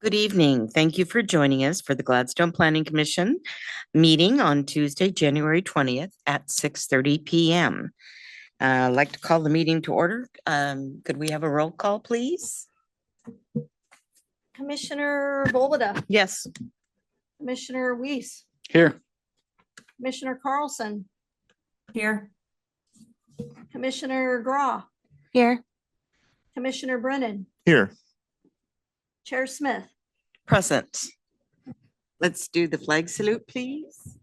Good evening. Thank you for joining us for the Gladstone Planning Commission meeting on Tuesday, January 20th at 6:30 p.m. I'd like to call the meeting to order. Could we have a roll call, please? Commissioner Volbada, Yes. Commissioner Weiss, Here. Commissioner Carlson, Here. Commissioner Graw, Here. Commissioner Brennan, Here. Chair Smith. Present. Let's do the flag salute, please.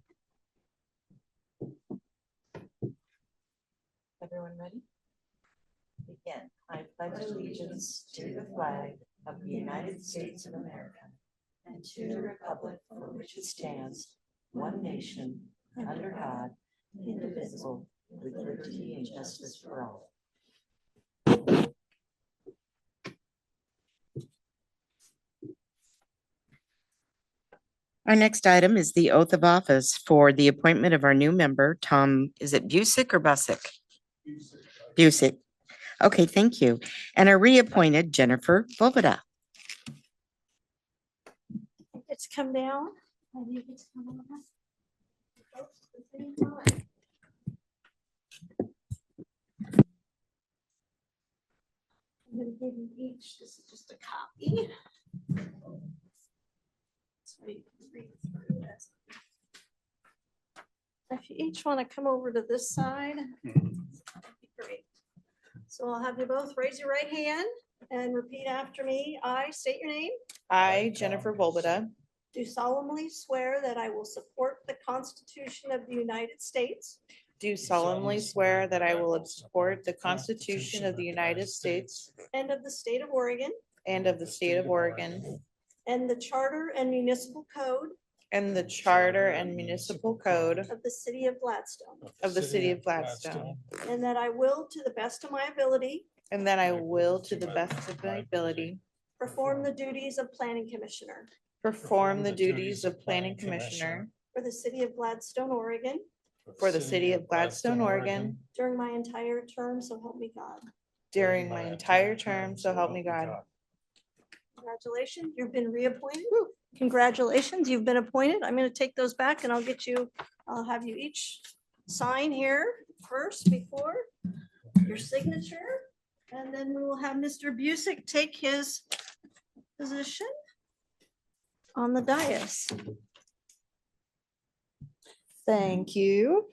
Everyone ready? Begin. I pledge allegiance to the flag of the United States of America and to the republic for which it stands, one nation, under God, indivisible, with liberty and justice for all. Our next item is the oath of office for the appointment of our new member, Tom, is it Busick or Busick? Busick. Okay, thank you. And our reappointed Jennifer Volbada. It's come down. I think it's come on. I'm going to give you each, this is just a copy. So you can read through this. If you each want to come over to this side, that'd be great. So I'll have you both raise your right hand and repeat after me. I state your name. I, Jennifer Volbada, Do solemnly swear that I will support the Constitution of the United States do solemnly swear that I will support the Constitution of the United States and of the state of Oregon and of the state of Oregon and the Charter and Municipal Code and the Charter and Municipal Code of the city of Gladstone, of the city of Gladstone, and that I will, to the best of my ability, and that I will, to the best of my ability, perform the duties of Planning Commissioner perform the duties of Planning Commissioner for the city of Gladstone, Oregon, for the city of Gladstone, Oregon, during my entire term, so help me God. during my entire term, so help me God. Congratulations, you've been reappointed. Congratulations, you've been appointed. I'm going to take those back and I'll have you each sign here first before your signature. And then we will have Mr. Busick take his position on the dais. Thank you.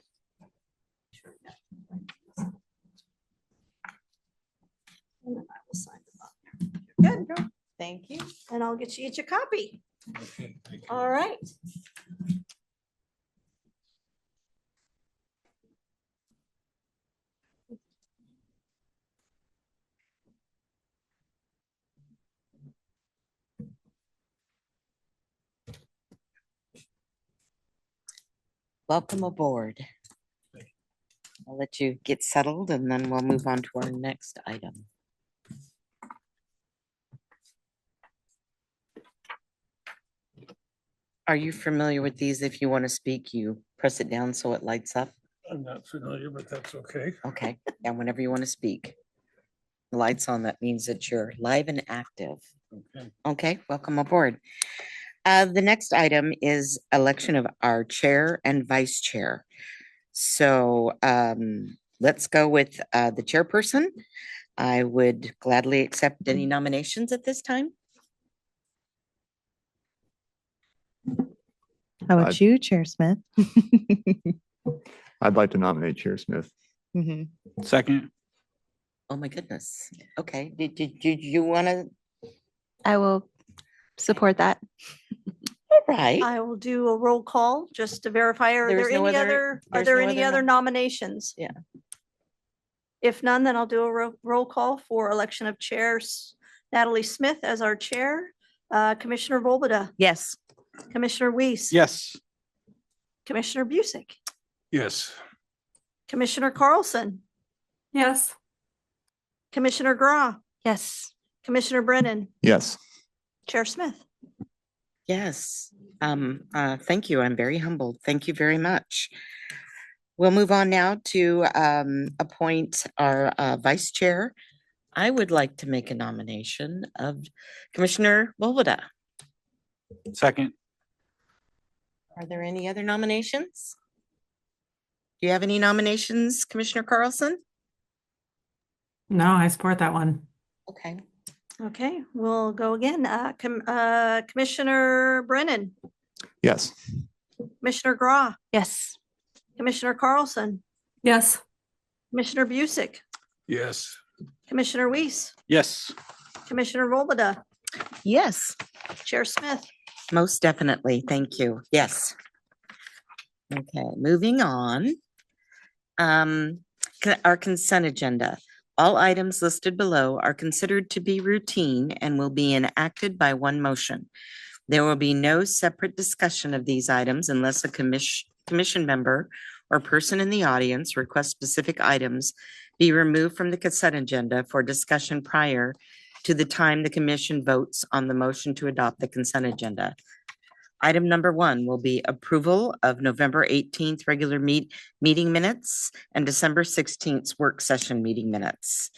And then I will sign the bottom. Good. Thank you. And I'll get you each a copy. All right. Welcome aboard. I'll let you get settled and then we'll move on to our next item. Are you familiar with these? If you want to speak, you press it down so it lights up. I'm not familiar, but that's okay. Okay, and whenever you want to speak. The lights on, that means that you're live and active. Okay. Okay, welcome aboard. The next item is election of our chair and vice chair. So let's go with the chairperson. I would gladly accept any nominations at this time. How about you, Chair Smith? I'd like to nominate Chair Smith. Mhm. Second. Oh, my goodness. Okay, did you want to? I will support that. All right. I will do a roll call just to verify. Are There's there no any other- other, are there's there no any other other nominations? Yeah. If none, then I'll do a roll call for election of chairs. Natalie Smith as our chair, Commissioner Volbada, Yes. Commissioner Weiss. Yes. Commissioner Busick, Yes. Commissioner Carlson, Yes. Commissioner Graw, Yes. Commissioner Brennan, Yes. Chair Smith. Yes. Thank you. I'm very humbled. Thank you very much. We'll move on now to appoint our vice chair. I would like to make a nomination of Commissioner Volbada. Second. Are there any other nominations? Do you have any nominations, Commissioner Carlson? No, I support that one. Okay. Okay, we'll go again. Commissioner Brennan, Yes. Commissioner Gra, Yes. Commissioner Carlson, Yes. Commissioner Busick, Yes. Commissioner Weiss, Yes. Commissioner Volbada, Yes, Chair Smith. most definitely. Thank you. Yes. Okay, moving on. Our consent agenda. All items listed below are considered to be routine and will be enacted by one motion. There will be no separate discussion of these items unless a commission member or person in the audience requests specific items be removed from the consent agenda for discussion prior to the time the commission votes on the motion to adopt the consent agenda. Item number 1 will be approval of November 18th regular meeting minutes and December 16th work session meeting minutes.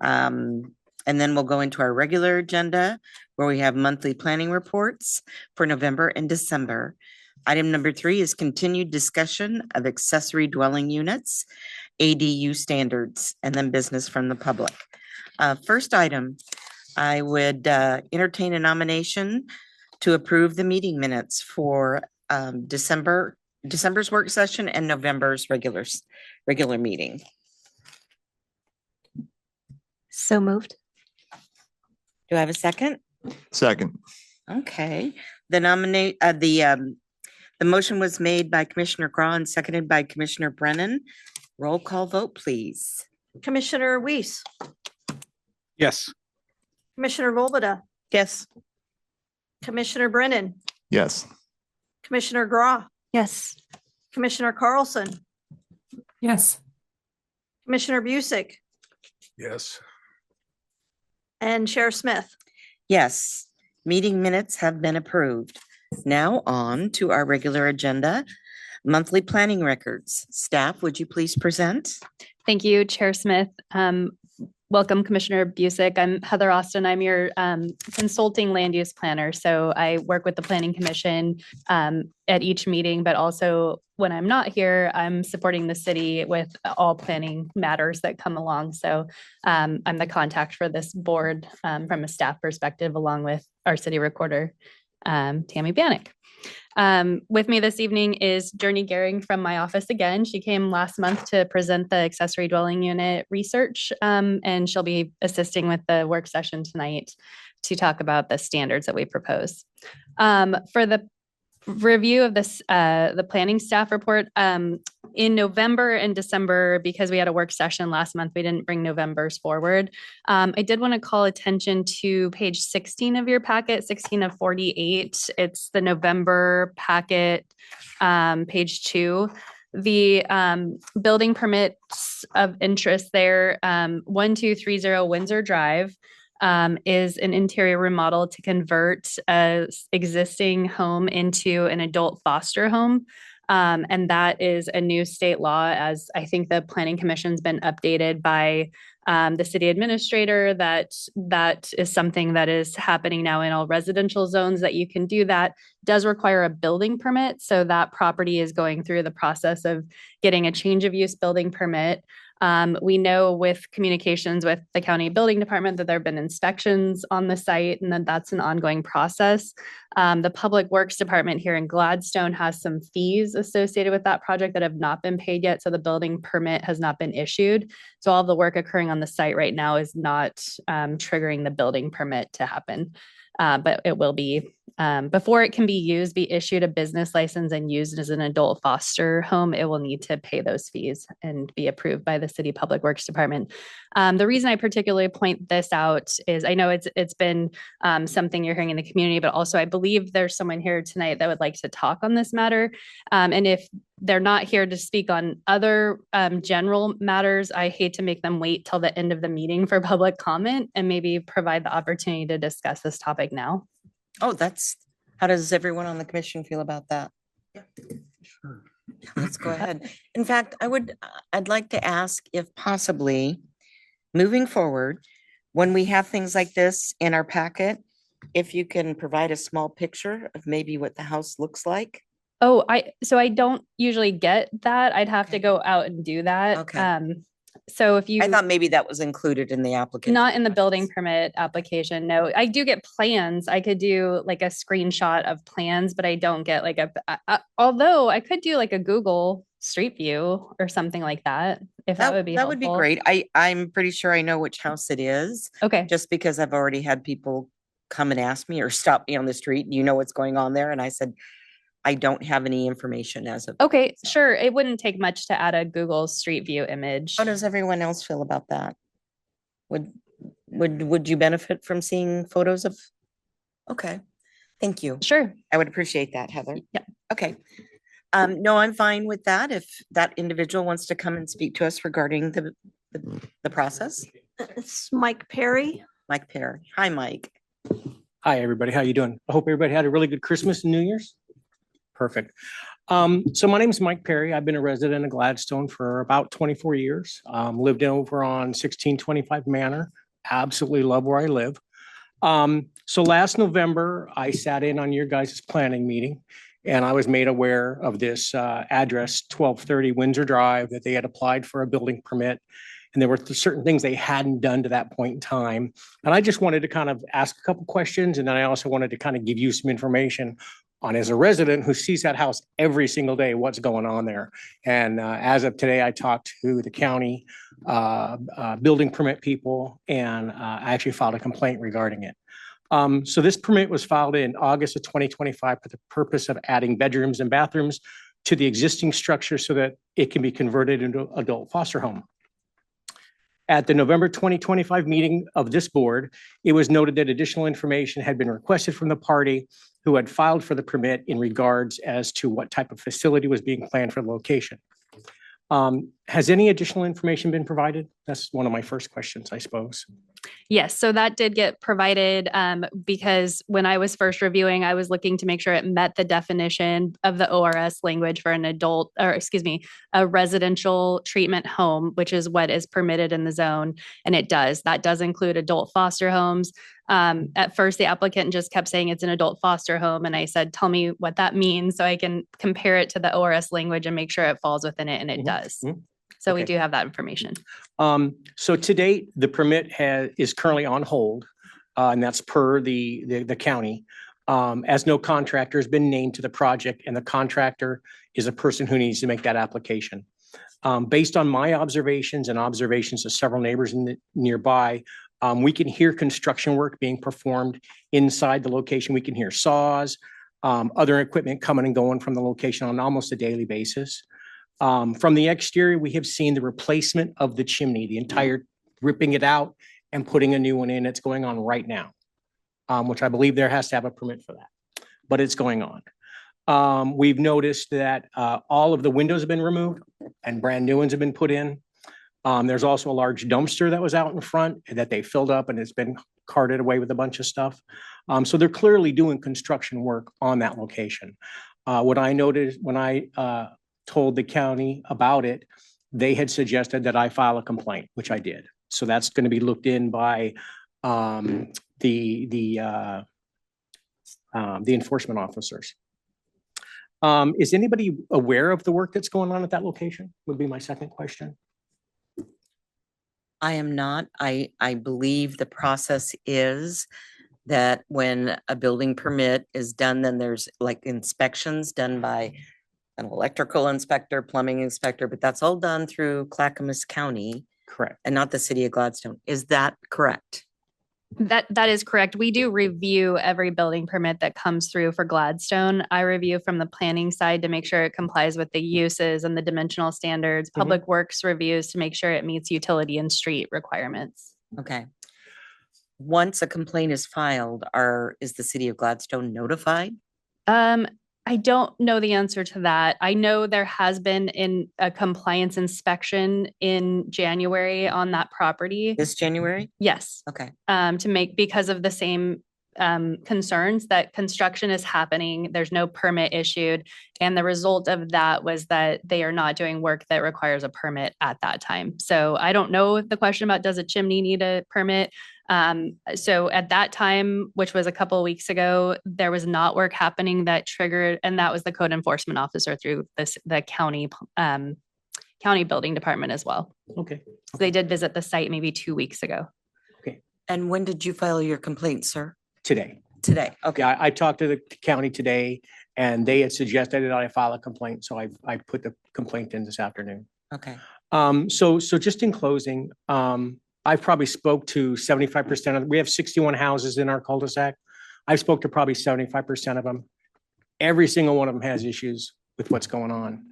And then we'll go into our regular agenda where we have monthly planning reports for November and December. Item number 3 is continued discussion of accessory dwelling units, ADU standards, and then business from the public. First item, I would entertain a nomination to approve the meeting minutes for December's work session and November's regular meeting. So moved. Do I have a second? Second. Okay, the motion was made by Commissioner Gra and seconded by Commissioner Brennan. Roll call vote, please. Commissioner Weiss, Yes. Commissioner Volbada, Yes. Commissioner Brennan, Yes. Commissioner Gra, Yes. Commissioner Carlson, Yes. Commissioner Busick, Yes. and Chair Smith. Yes, meeting minutes have been approved. Now on to our regular agenda, monthly planning records. Staff, would you please present? Thank you, Chair Smith. Welcome, Commissioner Busick. I'm Heather Austin. I'm your consulting land use planner. So I work with the Planning Commission at each meeting, but also when I'm not here, I'm supporting the city with all planning matters that come along. So I'm the contact for this board from a staff perspective, along with our city recorder, Tammy Bannock. With me this evening is Journey Gehring from my office again. She came last month to present the accessory dwelling unit research, and she'll be assisting with the work session tonight to talk about the standards that we propose. For the review of this, the planning staff report, in November and December, because we had a work session last month, we didn't bring November's forward. I did want to call attention to page 16 of your packet, 16 of 48. It's the November packet, page 2. The building permits of interest there, 1230 Windsor Drive. Is an interior remodel to convert a existing home into an adult foster home. And that is a new state law, as I think the Planning Commission's been updated by the city administrator, that is something that is happening now in all residential zones, that you can do that. Does require a building permit. So that property is going through the process of getting a change of use building permit. We know with communications with the county building department that there have been inspections on the site and that that's an ongoing process. The public works department here in Gladstone has some fees associated with that project that have not been paid yet. So the building permit has not been issued. So all the work occurring on the site right now is not triggering the building permit to happen. But it will be, before it can be used, be issued a business license and used as an adult foster home, it will need to pay those fees and be approved by the city public works department. The reason I particularly point this out is I know it's been something you're hearing in the community, but also I believe there's someone here tonight that would like to talk on this matter. And if they're not here to speak on other general matters, I hate to make them wait till the end of the meeting for public comment and maybe provide the opportunity to discuss this topic now. Oh, how does everyone on the commission feel about that? Sure. Let's go ahead. In fact, I'd like to ask if possibly, moving forward, when we have things like this in our packet, if you can provide a small picture of maybe what the house looks like. Oh, so I don't usually get that. I'd have to Okay. go out and do that. Okay. So if you. I thought maybe that was included in the application. Not in the building permit application, no. I do get plans. I could do like a screenshot of plans, but I don't get like although I could do like a Google Street View or something like that, if that would be That would be helpful. great. I'm pretty sure I know which house it is, Okay, just because I've already had people come and ask me or stop me on the street. You know what's going on there? And I said, I don't have any information as of. okay, sure. It wouldn't take much to add a Google Street View image. How does everyone else feel about that? Would you benefit from seeing photos of? Okay, thank you. Sure. I would appreciate that, Heather. Yeah. Okay. No, I'm fine with that. If that individual wants to come and speak to us regarding the process. It's Mike Perry. Mike Perry. Hi, Mike. Hi, everybody. How you doing? I hope everybody had a really good Christmas and New Year's. Perfect. So my name is Mike Perry. I've been a resident of Gladstone for about 24 years. Lived over on 1625 Manor. Absolutely love where I live. So last November, I sat in on your guys' planning meeting and I was made aware of this address, 1230 Windsor Drive, that they had applied for a building permit. And there were certain things they hadn't done to that point in time. And I just wanted to kind of ask a couple questions. And then I also wanted to kind of give you some information on, as a resident who sees that house every single day, what's going on there. And as of today, I talked to the county building permit people, and I actually filed a complaint regarding it. So this permit was filed in August of 2025 for the purpose of adding bedrooms and bathrooms to the existing structure so that it can be converted into adult foster home. At the November 2025 meeting of this board, it was noted that additional information had been requested from the party who had filed for the permit in regards as to what type of facility was being planned for the location. Has any additional information been provided? That's one of my first questions, I suppose. Yes, so that did get provided because when I was first reviewing, I was looking to make sure it met the definition of the ORS language for an adult, or excuse me, a residential treatment home, which is what is permitted in the zone. And it does. That does include adult foster homes. At first, the applicant just kept saying it's an adult foster home. And I said, tell me what that means so I can compare it to the ORS language and make sure it falls within it. And it does. So we Okay. do have that information. So to date, the permit is currently on hold, and that's per the county. As no contractor has been named to the project, and the contractor is a person who needs to make that application. Based on my observations and observations of several neighbors nearby, we can hear construction work being performed inside the location. We can hear saws, other equipment coming and going from the location on almost a daily basis. From the exterior, we have seen the replacement of the chimney, the entire ripping it out and putting a new one in. It's going on right now, which I believe there has to have a permit for that, but it's going on. We've noticed that all of the windows have been removed and brand new ones have been put in. There's also a large dumpster that was out in front that they filled up and it's been carted away with a bunch of stuff. So they're clearly doing construction work on that location. What I noticed when I told the county about it, they had suggested that I file a complaint, which I did. So that's going to be looked in by the enforcement officers. Is anybody aware of the work that's going on at that location? Would be my second question. I am not. I believe the process is that when a building permit is done, then there's like inspections done by an electrical inspector, plumbing inspector, but that's all done through Clackamas County. Correct. And not the city of Gladstone. Is that correct? That is correct. We do review every building permit that comes through for Gladstone. I review from the planning side to make sure it complies with the uses and the dimensional standards. Public Works reviews to make sure it meets utility and street requirements. Okay. Once a complaint is filed, is the city of Gladstone notified? I don't know the answer to that. I know there has been a compliance inspection in January on that property. This January? Yes. Okay. Because of the same concerns that construction is happening, there's no permit issued. And the result of that was that they are not doing work that requires a permit at that time. So I don't know the question about does a chimney need a permit? So at that time, which was a couple of weeks ago, there was not work happening that triggered, and that was the code enforcement officer through the county building department as well. Okay. So they did visit the site maybe 2 weeks ago. And when did you file your complaint, sir? Today. Today. Okay. Okay, I talked to the county today and they had suggested that I file a complaint. So I put the complaint in this afternoon. Okay. So just in closing, I've probably spoke to 75% of, we have 61 houses in our cul-de-sac. I spoke to probably 75% of them. Every single one of them has issues with what's going on.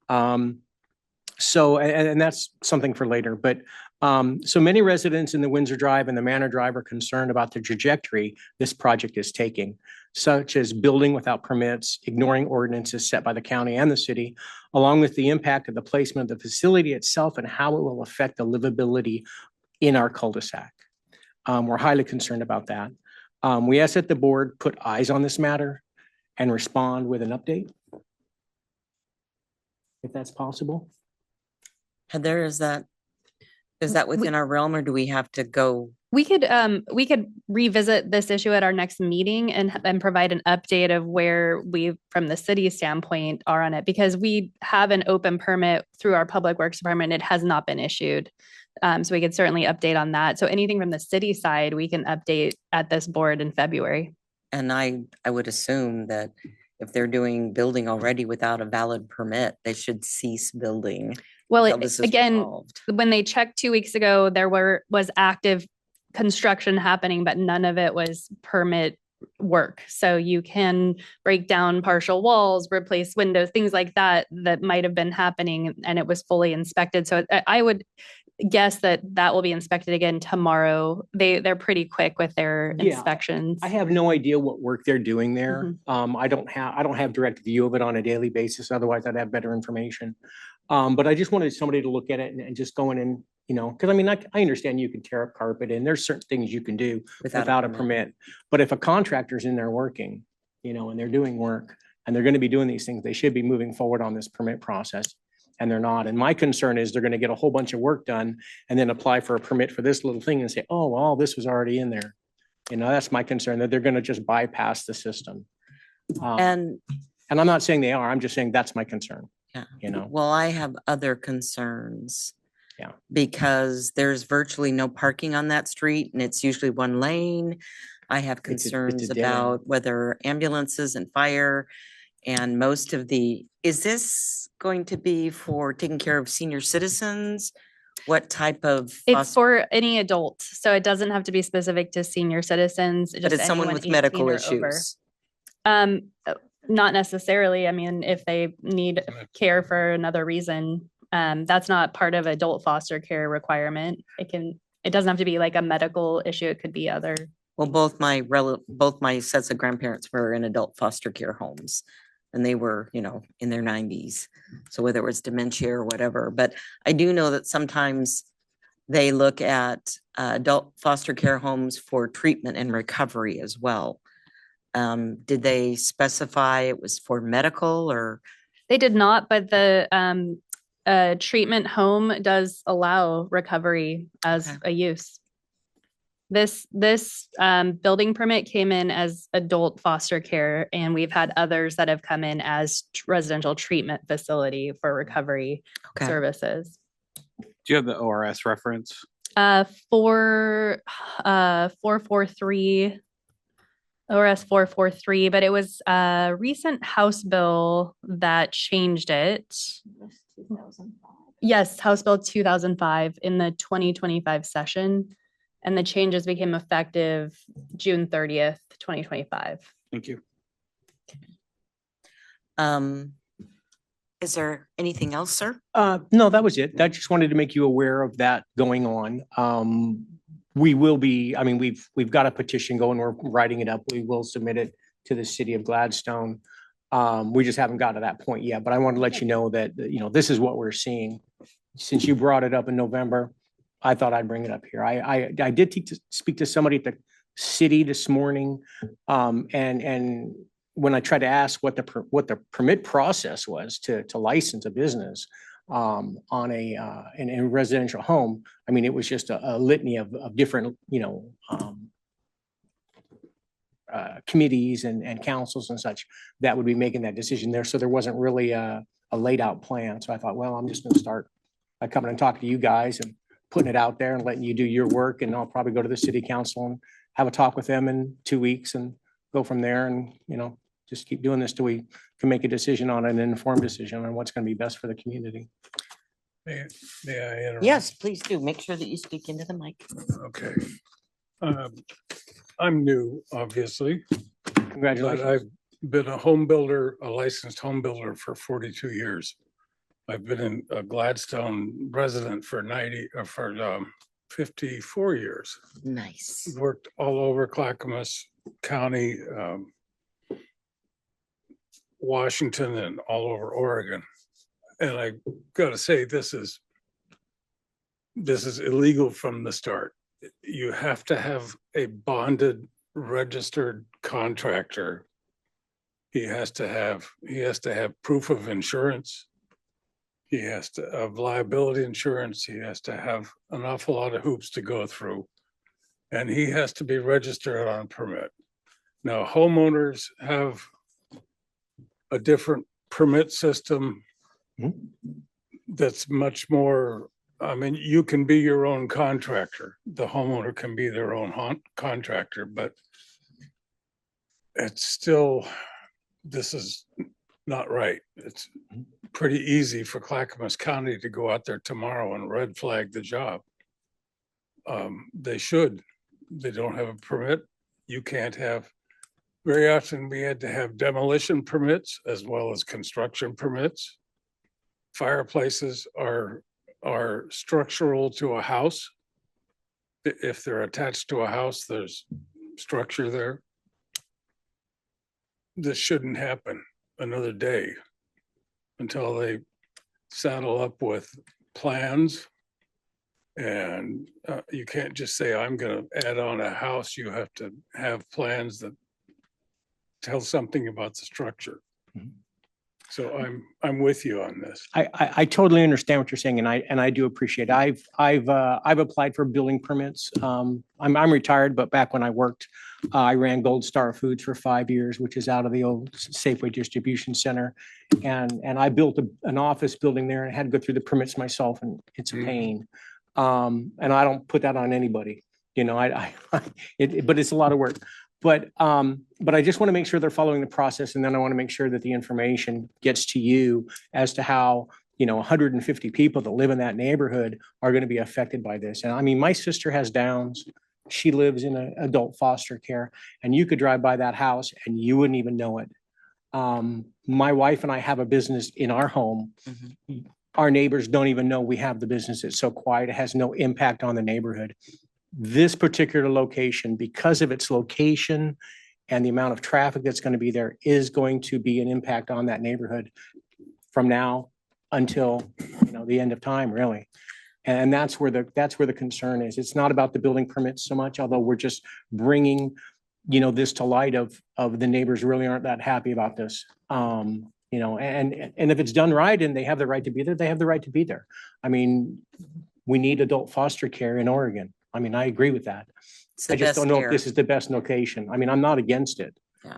And that's something for later, but so many residents in the Windsor Drive and the Manor Drive are concerned about the trajectory this project is taking, such as building without permits, ignoring ordinances set by the county and the city, along with the impact of the placement of the facility itself and how it will affect the livability in our cul-de-sac. We're highly concerned about that. We ask that the board put eyes on this matter and respond with an update, if that's possible. Heather, is that within our realm or do we have to go? We could revisit this issue at our next meeting and provide an update of where we, from the city standpoint, are on it, because we have an open permit through our Public Works Department. It has not been issued. So we could certainly update on that. So anything from the city side, we can update at this board in February. And I would assume that if they're doing building already without a valid permit, they should cease building. Well, until this is again, resolved. when they checked 2 weeks ago, there was active construction happening, but none of it was permit work. So you can break down partial walls, replace windows, things like that might have been happening, and it was fully inspected. So I would guess that will be inspected again tomorrow. They're pretty quick with their inspections. I have no idea what work they're doing there. I don't have direct view of it on a daily basis. Otherwise I'd have better information. But I just wanted somebody to look at it and just go in and, because I mean, I understand you can tear up carpet and there's certain things you can do without a permit. But if a contractor's in there working, and they're doing work and they're going to be doing these things, they should be moving forward on this permit process. And they're not. And my concern is they're going to get a whole bunch of work done and then apply for a permit for this little thing and say, oh, well, this was already in there. That's my concern, that they're going to just bypass the system. And I'm not saying they are, I'm just saying that's my concern. yeah, well, I have other concerns. Yeah. Because there's virtually no parking on that street and it's usually one lane. I have It's concerns a dead about whether ambulances and fire and most of is this going to be for taking care of senior citizens? What type of? It's for any adult. So it doesn't have to be specific to senior citizens. But it's someone with medical issues. Not necessarily. I mean, if they need care for another reason, that's not part of adult foster care requirement. It doesn't have to be like a medical issue. It could be other. Well, both my sets of grandparents were in adult foster care homes and they were, in their 90s. So whether it was dementia or whatever, but I do know that sometimes they look at adult foster care homes for treatment and recovery as well. Did they specify it was for medical or? They did not, but the treatment home does allow recovery as a use. This building permit came in as adult foster care, and we've had others that have come in as residential treatment facility for recovery services. Do you have the ORS reference? 443 ORS 443, but it was a recent House bill that changed it. 2005. Yes, House Bill 2005 in the 2025 session. And the changes became effective June 30th, 2025. Thank you. Is there anything else, sir? No, that was it. I just wanted to make you aware of that going on. We will be, I mean, we've got a petition going, we're writing it up. We will submit it to the city of Gladstone. We just haven't got to that point yet, but I want to let you know that, this is what we're seeing. Since you brought it up in November, I thought I'd bring it up here. I did speak to somebody at the city this morning. And when I tried to ask what the permit process was to license a business, on in a residential home, I mean, it was just a litany of different, committees and councils and such that would be making that decision there. So there wasn't really a laid out plan. So I thought, well, I'm just going to start by coming and talking to you guys and putting it out there and letting you do your work. And I'll probably go to the city council and have a talk with them in 2 weeks and go from there and, just keep doing this till we can make a decision on an informed decision on what's going to be best for the community. May I interrupt? Yes, please do. Make sure that you speak into the mic. Okay. I'm new, obviously, but Congratulations. I've been a home builder, a licensed home builder for 42 years. I've been in a Gladstone resident for 54 years. Nice. Worked all over Clackamas County, Washington, and all over Oregon. And I gotta say, this is illegal from the start. You have to have a bonded, registered contractor. He has to have proof of insurance. He has to have liability insurance. He has to have an awful lot of hoops to go through. And he has to be registered on permit. Now, homeowners have a different permit system that's much more, I mean, you can be your own contractor. The homeowner can be their own contractor, but it's still, this is not right. It's pretty easy for Clackamas County to go out there tomorrow and red flag the job. They should. They don't have a permit. You can't have, very often we had to have demolition permits as well as construction permits. Fireplaces are structural to a house. If they're attached to a house, there's structure there. This shouldn't happen another day until they saddle up with plans. And you can't just say, I'm going to add on a house. You have to have plans that tell something about the structure. So I'm with you on this. I totally understand what you're saying, and I do appreciate it. I've applied for building permits. I'm retired, but back when I worked, I ran Gold Star Foods for 5 years, which is out of the old Safeway Distribution Center, and I built an office building there and had to go through the permits myself, and it's a pain. And I don't put that on anybody, but it's a lot of work. But I just want to make sure they're following the process, and then I want to make sure that the information gets to you as to how, 150 people that live in that neighborhood are going to be affected by this. And I mean, my sister has Downs. She lives in an adult foster care, and you could drive by that house and you wouldn't even know it. My wife and I have a business in our home. Our neighbors don't even know we have the business. It's so quiet. It has no impact on the neighborhood. This particular location, because of its location and the amount of traffic that's going to be there, is going to be an impact on that neighborhood from now until, the end of time, really. And that's where the concern is. It's not about the building permits so much, although we're just bringing, this to light of the neighbors really aren't that happy about this. And if it's done right and they have the right to be there, they have the right to be there. I mean, we need adult foster care in Oregon. I mean, I agree with that. I just don't know if this is the best location. I mean, I'm not against it. Yeah.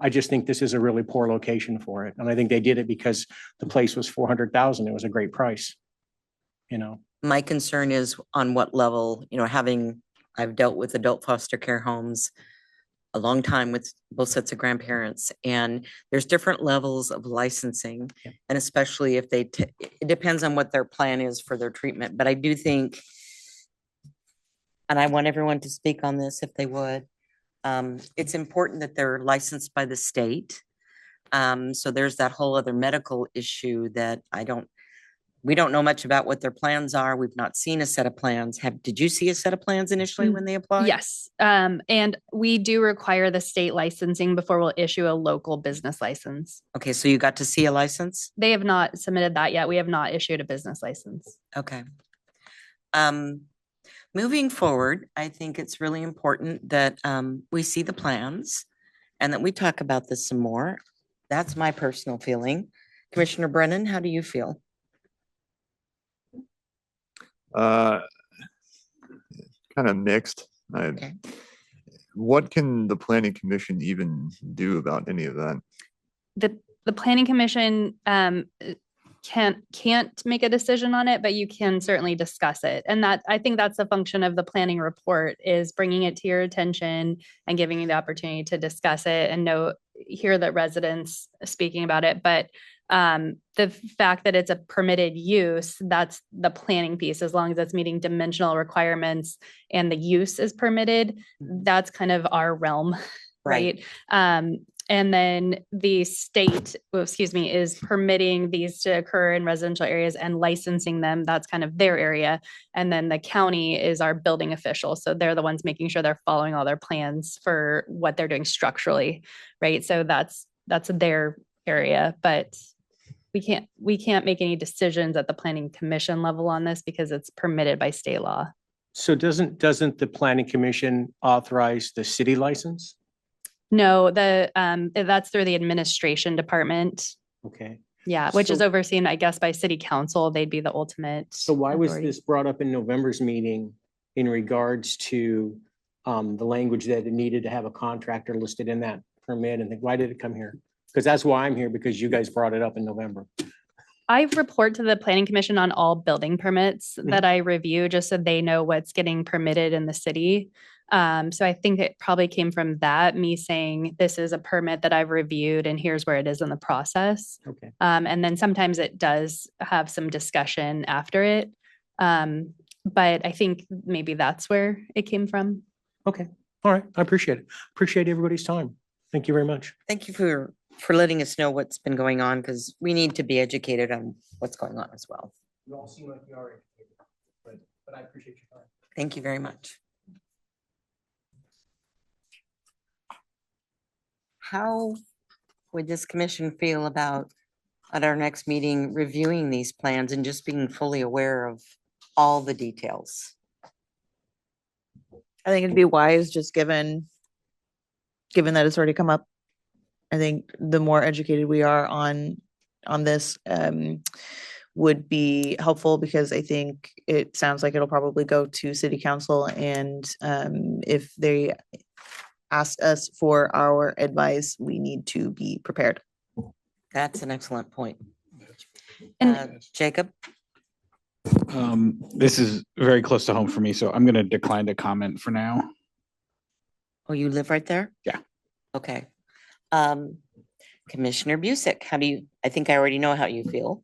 I just think this is a really poor location for it. And I think they did it because the place was $400,000. It was a great price, My concern is on what level, I've dealt with adult foster care homes a long time with both sets of grandparents, and there's different levels of licensing. Yeah. And especially if it depends on what their plan is for their treatment. But I do think, and I want everyone to speak on this if they would, it's important that they're licensed by the state. So there's that whole other medical issue that we don't know much about what their plans are. We've not seen a set of plans. Did you see a set of plans initially when they applied? Yes. And we do require the state licensing before we'll issue a local business license. Okay, so you got to see a license? They have not submitted that yet. We have not issued a business license. Okay. Moving forward, I think it's really important that we see the plans and that we talk about this some more. That's my personal feeling. Commissioner Brennan, how do you feel? Uh, kind of mixed. Okay. What can the planning commission even do about any of that? The planning commission can't make a decision on it, but you can certainly discuss it. And that, I think that's the function of the planning report, is bringing it to your attention and giving you the opportunity to discuss it and hear the residents speaking about it. But the fact that it's a permitted use, that's the planning piece. As long as it's meeting dimensional requirements and the use is permitted, that's kind of our realm, right? And then the state, is permitting these to occur in residential areas and licensing them. That's kind of their area. And then the county is our building official. So they're the ones making sure they're following all their plans for what they're doing structurally, right? So that's their area, but we can't make any decisions at the planning commission level on this because it's permitted by state law. So doesn't the planning commission authorize the city license? No, that's through the administration department. Okay. Yeah, which is So- overseen, I guess, by city council. They'd be the ultimate. So why was authority. this brought up in November's meeting in regards to the language that it needed to have a contractor listed in that permit? And why did it come here? Because that's why I'm here, because you guys brought it up in November. I report to the planning commission on all building permits that I review, just so they know what's getting permitted in the city. So I think it probably came from that, me saying, this is a permit that I've reviewed and here's where it is in the process. Okay. And then sometimes it does have some discussion after it. But I think maybe that's where it came from. Okay. All right. I appreciate it. Appreciate everybody's time. Thank you very much. Thank you for letting us know what's been going on, because we need to be educated on what's going on as well. You all seem like you are educated, but I appreciate your time. Thank you very much. How would this commission feel about, at our next meeting, reviewing these plans and just being fully aware of all the details? I think it'd be wise, just given that it's already come up. I think the more educated we are on this would be helpful, because I think it sounds like it'll probably go to city council, and if they ask us for our advice, we need to be prepared. That's an excellent point. And Jacob? This is very close to home for me, so I'm going to decline to comment for now. Oh, you live right there? Yeah. Okay. Commissioner Busick, I think I already know how you feel.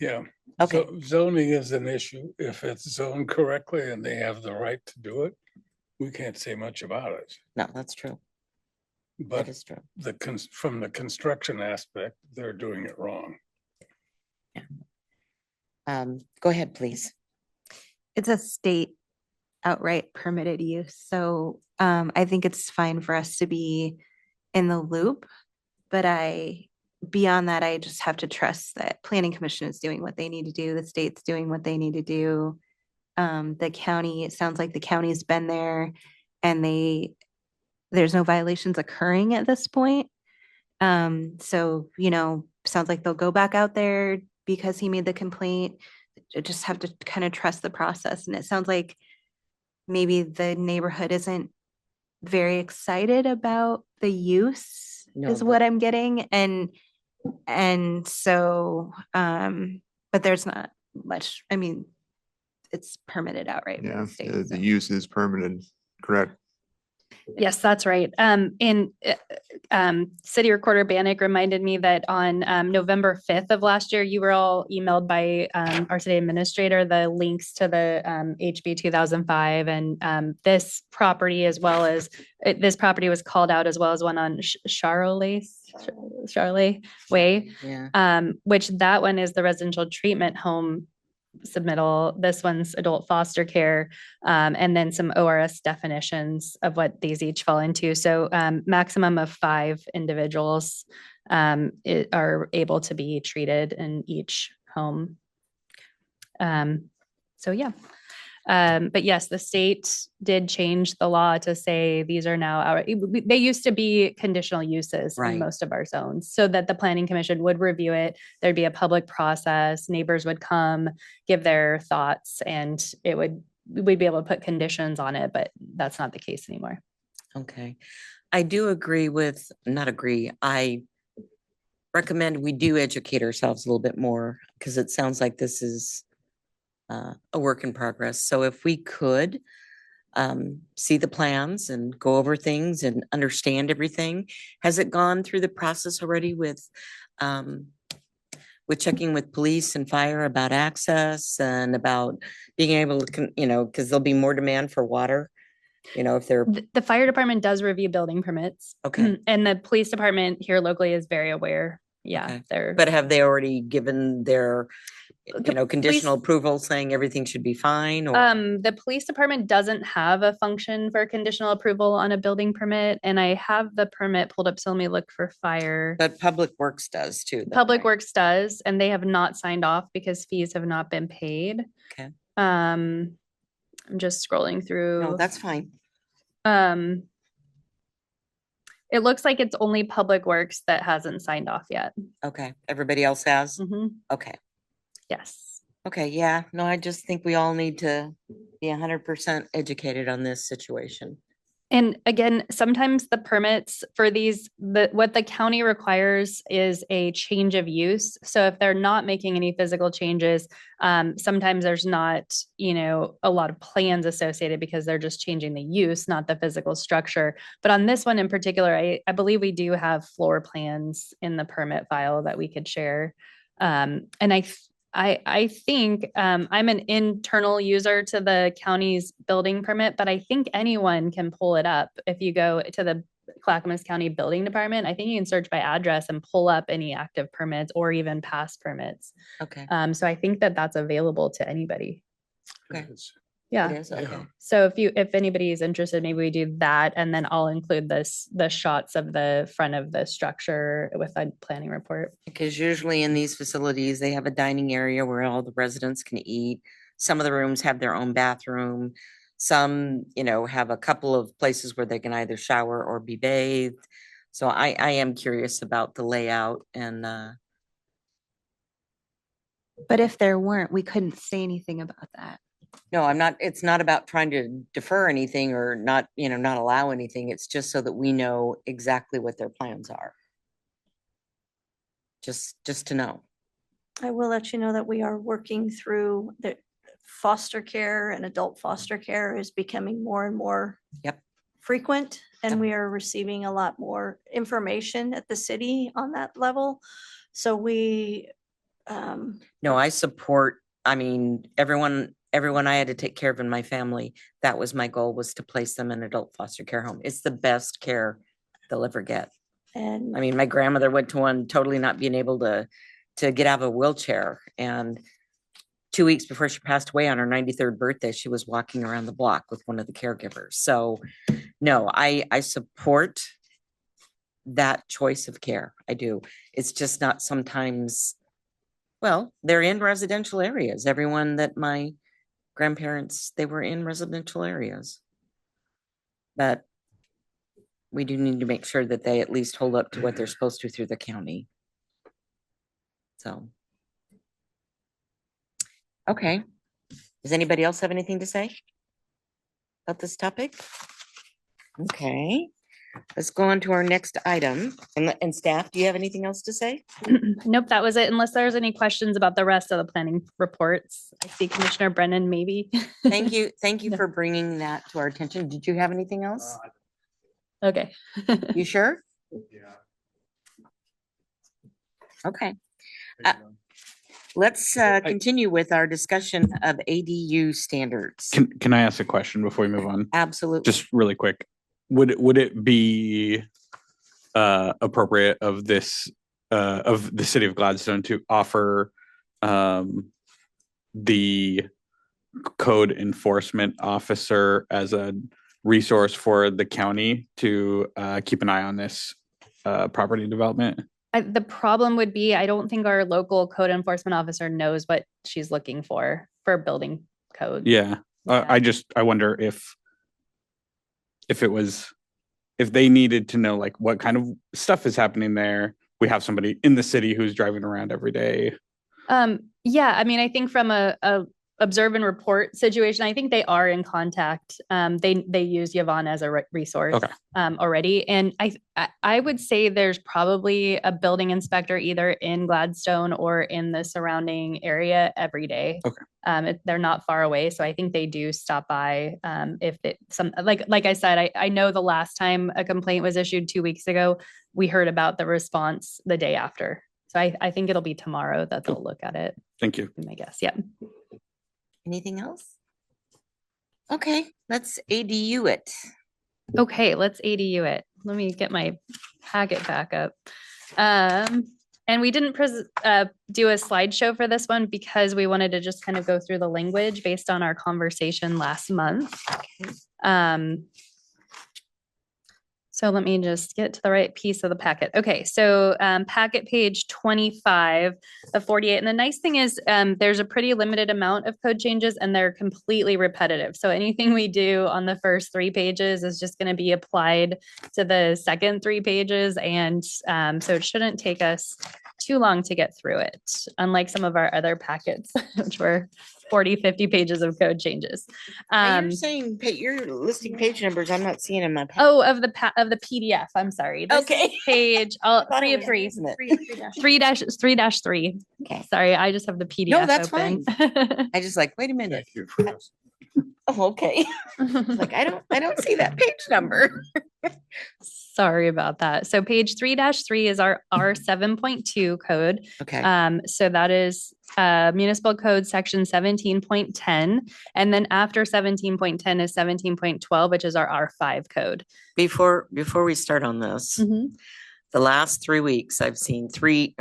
Yeah. Okay. Zoning is an issue. If it's zoned correctly and they have the right to do it, we can't say much about it. No, that's true. That But is true. from the construction aspect, they're doing it wrong. Go ahead, please. It's a state outright permitted use. So I think it's fine for us to be in the loop. But beyond that, I just have to trust that planning commission is doing what they need to do. The state's doing what they need to do. The county, it sounds like the county's been there and there's no violations occurring at this point. So, sounds like they'll go back out there because he made the complaint. I just have to kind of trust the process. And it sounds like maybe the neighborhood isn't very excited about the use is what I'm getting. And so, but there's not much, it's permitted outright. by Yeah, the state, the so. use is permitted, correct? yes, that's right. City Recorder Bannock reminded me that on November 5th of last year, you were all emailed by our city administrator the links to the HB 2005 and this property, as well as this property was called out, as well as one on Charolais Way, Yeah. which that one is the residential treatment home submittal. This one's adult foster care, and then some ORS definitions of what these each fall into. So maximum of 5 individuals are able to be treated in each home. So yeah. But yes, the state did change the law to say these are now outright. They used to be conditional uses Right. in most of our zones, so that the planning commission would review it. There'd be a public process. Neighbors would come, give their thoughts, and we'd be able to put conditions on it, but that's not the case anymore. Okay. I do agree with, not agree, I recommend we do educate ourselves a little bit more because it sounds like this is a work in progress. So if we could see the plans and go over things and understand everything. Has it gone through the process already with checking with police and fire about access and about being able to, because there'll be more demand for water, if they're, The fire department does review building permits. Okay. And the police department here locally is very aware. Yeah, Okay. they're. But have they already given their, The conditional police- approval saying everything should be fine or? The police department doesn't have a function for conditional approval on a building permit, and I have the permit pulled up, so let me look for fire. But Public Works does too. though, Public right? Works does, and they have not signed off because fees have not been paid. Okay. I'm just scrolling through. No, that's fine. It looks like it's only Public Works that hasn't signed off yet. Okay. Everybody else has? Mhm. Okay. Yes. Okay, yeah, no, I just think we all need to be 100% educated on this situation. And again, sometimes the permits for these, what the county requires is a change of use. So if they're not making any physical changes, sometimes there's not, a lot of plans associated because they're just changing the use, not the physical structure. But on this one in particular, I believe we do have floor plans in the permit file that we could share. And I think I'm an internal user to the county's building permit, but I think anyone can pull it up. If you go to the Clackamas County Building Department, I think you can search by address and pull up any active permits or even past permits. Okay. So I think that that's available to anybody. Okay. Yeah. It is, okay. So if anybody is interested, maybe we do that, and then I'll include the shots of the front of the structure with a planning report. Because usually in these facilities, they have a dining area where all the residents can eat. Some of the rooms have their own bathroom. Some, have a couple of places where they can either shower or be bathed. So I am curious about the layout and, But if there weren't, we couldn't say anything about that. no, it's not about trying to defer anything or not, not allow anything. It's just so that we know exactly what their plans are. Just to know. I will let you know that we are working through the foster care, and adult foster care is becoming more and more Yep. frequent, and Yep. we are receiving a lot more information at the city on that level. So we, No, I support, everyone I had to take care of in my family, that was my goal, was to place them in adult foster care home. It's the best care they'll ever get. and My grandmother went to one totally not being able to get out of a wheelchair. And 2 weeks before she passed away on her 93rd birthday, she was walking around the block with one of the caregivers. So no, I support that choice of care. I do. It's just not sometimes, well, they're in residential areas. Everyone that my grandparents, they were in residential areas. But we do need to make sure that they at least hold up to what they're supposed to through the county. So. Okay. Does anybody else have anything to say about this topic? Okay, let's go on to our next item. And staff, do you have anything else to say? Nope, that was it. Unless there's any questions about the rest of the planning reports. I see Commissioner Brennan, maybe. Thank you. Thank you No. for bringing that to our attention. Did you have anything else? Okay. You sure? Okay. Let's continue with our discussion of ADU standards. Can I ask a question before we move on? Absolutely. Just really quick. Would it be appropriate of the city of Gladstone to offer the code enforcement officer as a resource for the county to keep an eye on this property development? The problem would be, I don't think our local code enforcement officer knows what she's looking for building code. Yeah. I wonder if they needed to know like what kind of stuff is happening there. We have somebody in the city who's driving around every day. Yeah, I mean, I think from a observe and report situation, I think they are in contact. They use Yvonne as a resource already. And I would say there's probably a building inspector either in Gladstone or in the surrounding area every day. Okay. They're not far away. So I think they do stop by if like I said, I know the last time a complaint was issued 2 weeks ago, we heard about the response the day after. So I think it'll be tomorrow that they'll look at it. Thank you. I guess. Yeah. Anything else? Okay, let's ADU it. Okay, let's ADU it. Let me get my packet back up. And we didn't do a slideshow for this one because we wanted to just kind of go through the language based on our conversation last month. So let me just get to the right piece of the packet. Okay, so packet page 25 of 48. And the nice thing is there's a pretty limited amount of code changes and they're completely repetitive. So anything we do on the first 3 pages is just going to be applied to the second 3 pages. And so it shouldn't take us too long to get through it, unlike some of our other packets, which were 40, 50 pages of code changes. You're saying you're listing page numbers. I'm not seeing in my packet. Oh, of the PDF. I'm sorry. This is page 3 of 3. 3-3. Okay. Sorry, I just have the PDF. No, that's open. fine. I just like, wait a minute. Oh, okay. Like I don't see that page number. Sorry about that. So page 3-3 is our R7.2 code. Okay. So that is municipal code section 17.10. And then after 17.10 is 17.12, which is our R5 code. Before we start on this, the last 3 weeks, I've seen 2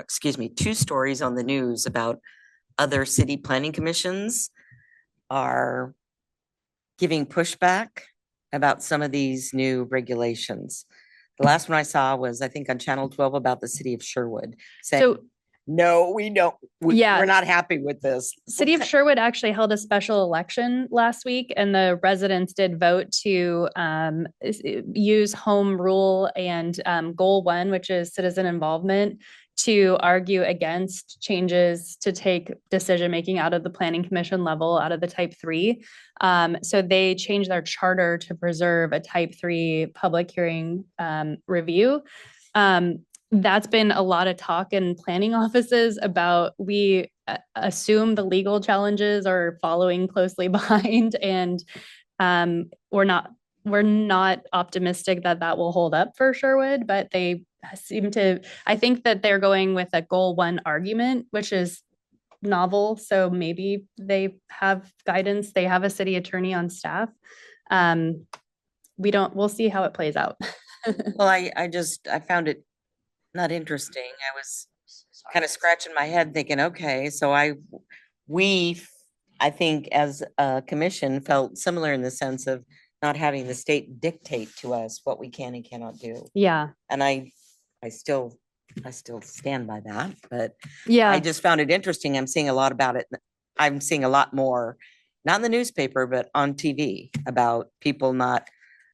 stories on the news about other city planning commissions are giving pushback about some of these new regulations. The last one I saw was, I think on Channel 12 about the city of Sherwood saying, no, we don't. We're not happy with this. City of Sherwood actually held a special election last week and the residents did vote to use home rule and goal 1, which is citizen involvement, to argue against changes to take decision-making out of the planning commission level, out of the type 3. So they changed their charter to preserve a type 3 public hearing review. That's been a lot of talk in planning offices about, we assume the legal challenges are following closely behind, and we're not optimistic that that will hold up for Sherwood, but they seem to, I think that they're going with a goal 1 argument, which is novel. So maybe they have guidance. They have a city attorney on staff. We'll see how it plays out. Well, I found it not interesting. I was kind of scratching my head thinking, okay, so I think as a commission felt similar in the sense of not having the state dictate to us what we can and cannot do. Yeah. And I still stand by that, but yeah, I just found it interesting. I'm seeing a lot about it. I'm seeing a lot more, not in the newspaper, but on TV about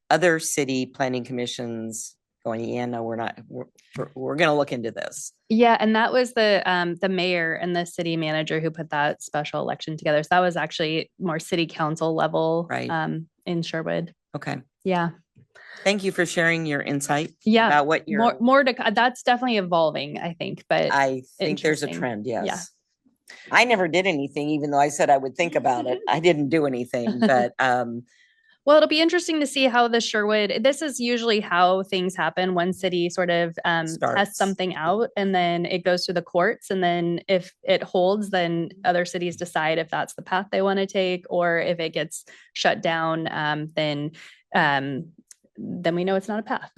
other city planning commissions going, yeah, no, we're not, we're going to look into this. Yeah. And that was the mayor and the city manager who put that special election together. So that was actually more city council level, right, in Sherwood. Okay. Yeah. Thank you for sharing your insight. Yeah. About what you're more to, that's definitely evolving, I think, but I think there's a trend. Yes. Yeah. I never did anything, even though I said I would think about it. I didn't do anything, but, well, it'll be interesting to see how the Sherwood, this is usually how things happen. One city sort of tests something out and then it goes to the courts. And then if it holds, then other cities decide if that's the path they want to take, or if it gets shut down, then we know it's not a path.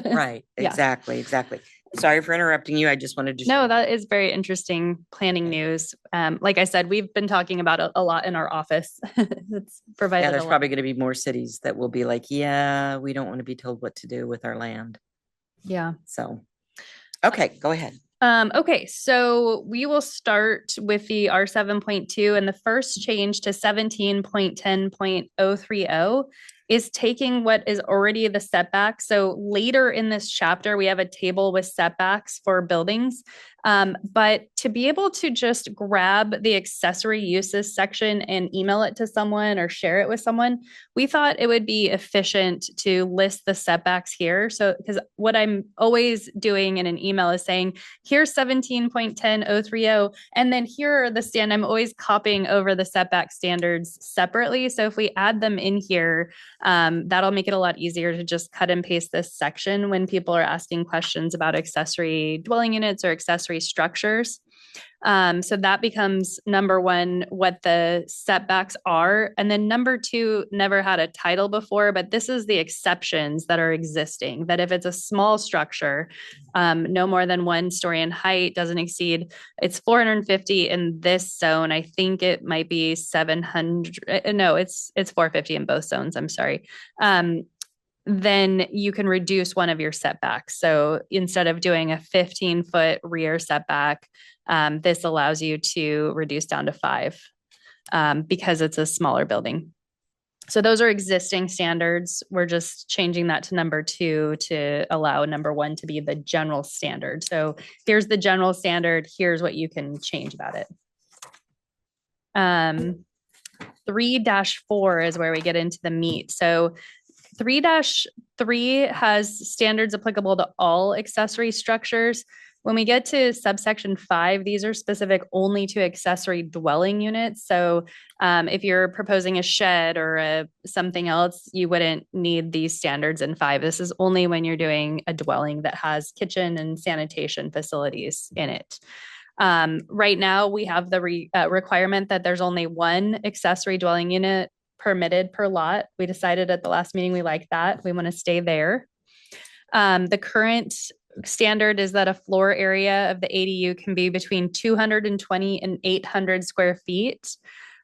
Right. Exactly. Exactly. Sorry for interrupting you. I just wanted to. No, that is very interesting planning news. Like I said, we've been talking about it a lot in our office. It's provided. Yeah, there's probably going to be more cities that will be like, yeah, we don't want to be told what to do with our land. Yeah. So, okay, go ahead. Okay, so we will start with the R 7.2, and the first change to 17.10.030 is taking what is already the setback. So later in this chapter, we have a table with setbacks for buildings. But to be able to just grab the accessory uses section and email it to someone or share it with someone, we thought it would be efficient to list the setbacks here. So, because what I'm always doing in an email is saying, here's 17.10.030, and then here are the I'm always copying over the setback standards separately. So if we add them in here, that'll make it a lot easier to just cut and paste this section when people are asking questions about accessory dwelling units or accessory structures. So that becomes number one, what the setbacks are. And then number two, never had a title before, but this is the exceptions that are existing, that if it's a small structure, no more than 1 story in height, doesn't exceed, it's 450 in this zone. I think it might be 700. No, it's 450 in both zones. I'm sorry. Then you can reduce one of your setbacks. So instead of doing a 15-foot rear setback, this allows you to reduce down to 5 because it's a smaller building. So those are existing standards. We're just changing that to number 2 to allow number 1 to be the general standard. So here's the general standard. Here's what you can change about it. 3-4 is where we get into the meat. So 3-3 has standards applicable to all accessory structures. When we get to subsection 5, these are specific only to accessory dwelling units. So if you're proposing a shed or something else, you wouldn't need these standards in 5. This is only when you're doing a dwelling that has kitchen and sanitation facilities in it. Right now, we have the requirement that there's only 1 accessory dwelling unit permitted per lot. We decided at the last meeting we like that. We want to stay there. The current standard is that a floor area of the ADU can be between 220 and 800 square feet.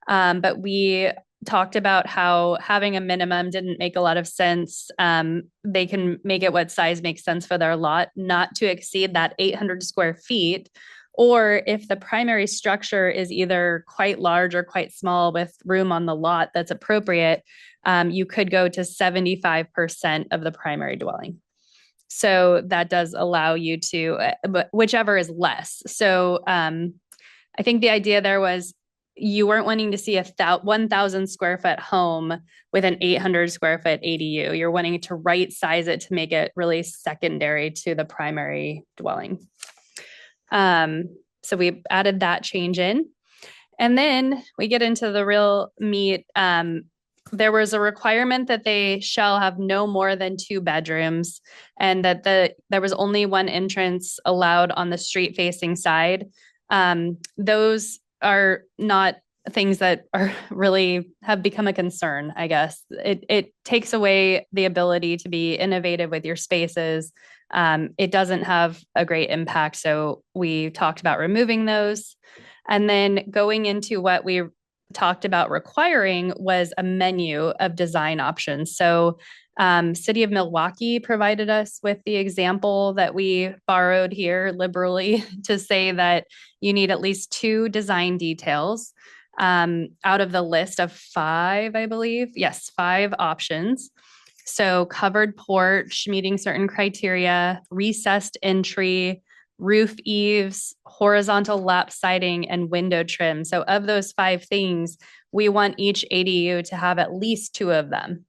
But we talked about how having a minimum didn't make a lot of sense. They can make it what size makes sense for their lot, not to exceed that 800 square feet. Or if the primary structure is either quite large or quite small with room on the lot that's appropriate, you could go to 75% of the primary dwelling. So that does allow you to, but whichever is less. So I think the idea there was you weren't wanting to see a 1,000 square foot home with an 800 square foot ADU. You're wanting to right size it to make it really secondary to the primary dwelling. So we added that change in. And then we get into the real meat. There was a requirement that they shall have no more than 2 bedrooms, and that there was only 1 entrance allowed on the street facing side. Those are not things that are really have become a concern, I guess. It takes away the ability to be innovative with your spaces. It doesn't have a great impact. So we talked about removing those. And then going into what we talked about requiring was a menu of design options. So City of Milwaukee provided us with the example that we borrowed here liberally to say that you need at least 2 design details out of the list of 5, I believe. Yes, 5 options. So covered porch, meeting certain criteria, recessed entry, roof eaves, horizontal lap siding, and window trim. So of those 5 things, we want each ADU to have at least 2 of them.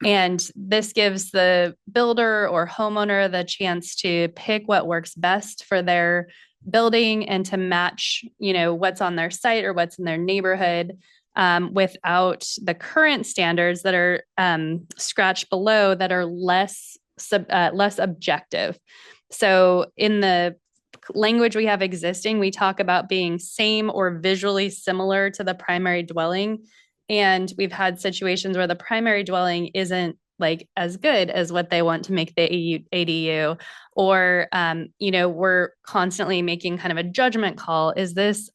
And this gives the builder or homeowner the chance to pick what works best for their building and to match, what's on their site or what's in their neighborhood. Without the current standards that are scratched below that are less objective. So in the language we have existing, we talk about being same or visually similar to the primary dwelling. And we've had situations where the primary dwelling isn't like as good as what they want to make the ADU, or, we're constantly making kind of a judgment call. Is this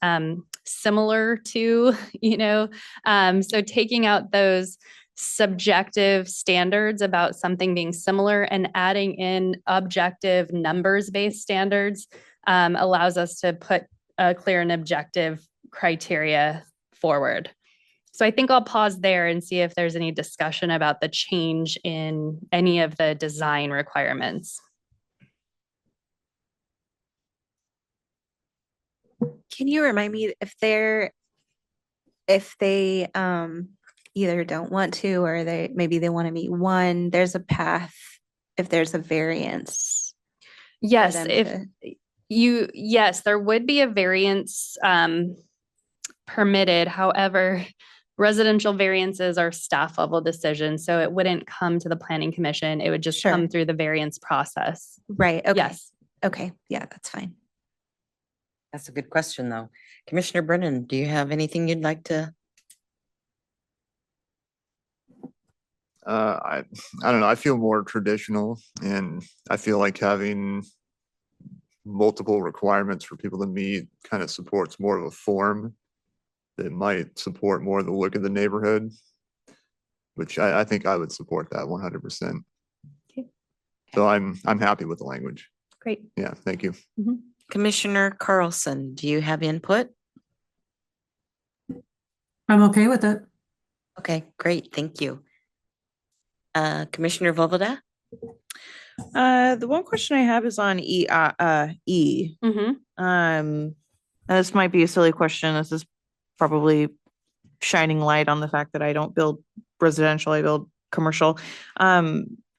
similar to, so taking out those subjective standards about something being similar and adding in objective numbers-based standards allows us to put a clear and objective criteria forward. So I think I'll pause there and see if there's any discussion about the change in any of the design requirements. Can you remind me if they either don't want to or maybe they want to meet one, there's a path if there's a variance. Yes, them if yes, there would be a variance permitted. However, residential variances are staff level decisions, so it wouldn't come to the planning commission. It would just Sure. come through the variance process. Right. Okay. Yes. Okay. Yeah, that's fine. That's a good question, though. Commissioner Brennan, do you have anything you'd like to? I don't know. I feel more traditional, and I feel like having multiple requirements for people to meet kind of supports more of a form that might support more the look of the neighborhood, which I think I would support that 100%. Okay. So I'm happy with the language. Great. Yeah, thank you. Commissioner Carlson, do you have input? I'm okay with it. Okay, great. Thank you. Commissioner Volvoda? The one question I have is on E. Mm-hmm. This might be a silly question. This is probably shining light on the fact that I don't build residential, I build commercial.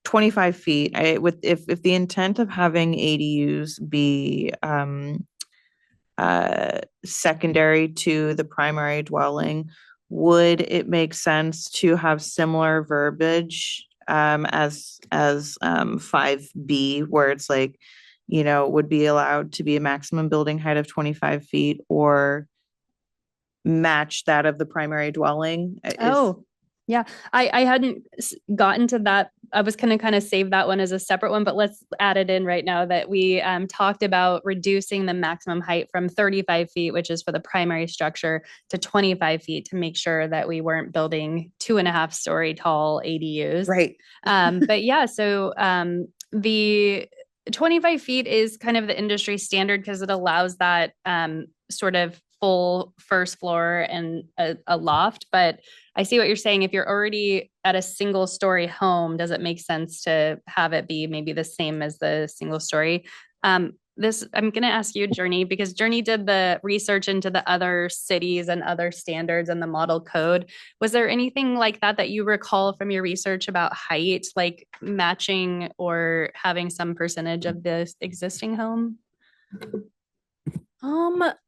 25 feet. If the intent of having ADUs be secondary to the primary dwelling, would it make sense to have similar verbiage as 5B, where it's like, would be allowed to be a maximum building height of 25 feet or match that of the primary dwelling? Yeah. I hadn't gotten to that. I was going to kind of save that one as a separate one, but let's add it in right now that we talked about reducing the maximum height from 35 feet, which is for the primary structure, to 25 feet to make sure that we weren't building 2.5-story tall ADUs. Right. But yeah, so the 25 feet is kind of the industry standard because it allows that sort of full first floor and a loft. But I see what you're saying. If you're already at a single story home, does it make sense to have it be maybe the same as the single story? I'm going to ask you, Journey, because Journey did the research into the other cities and other standards and the model code. Was there anything like that you recall from your research about height, like matching or having some percentage of the existing home?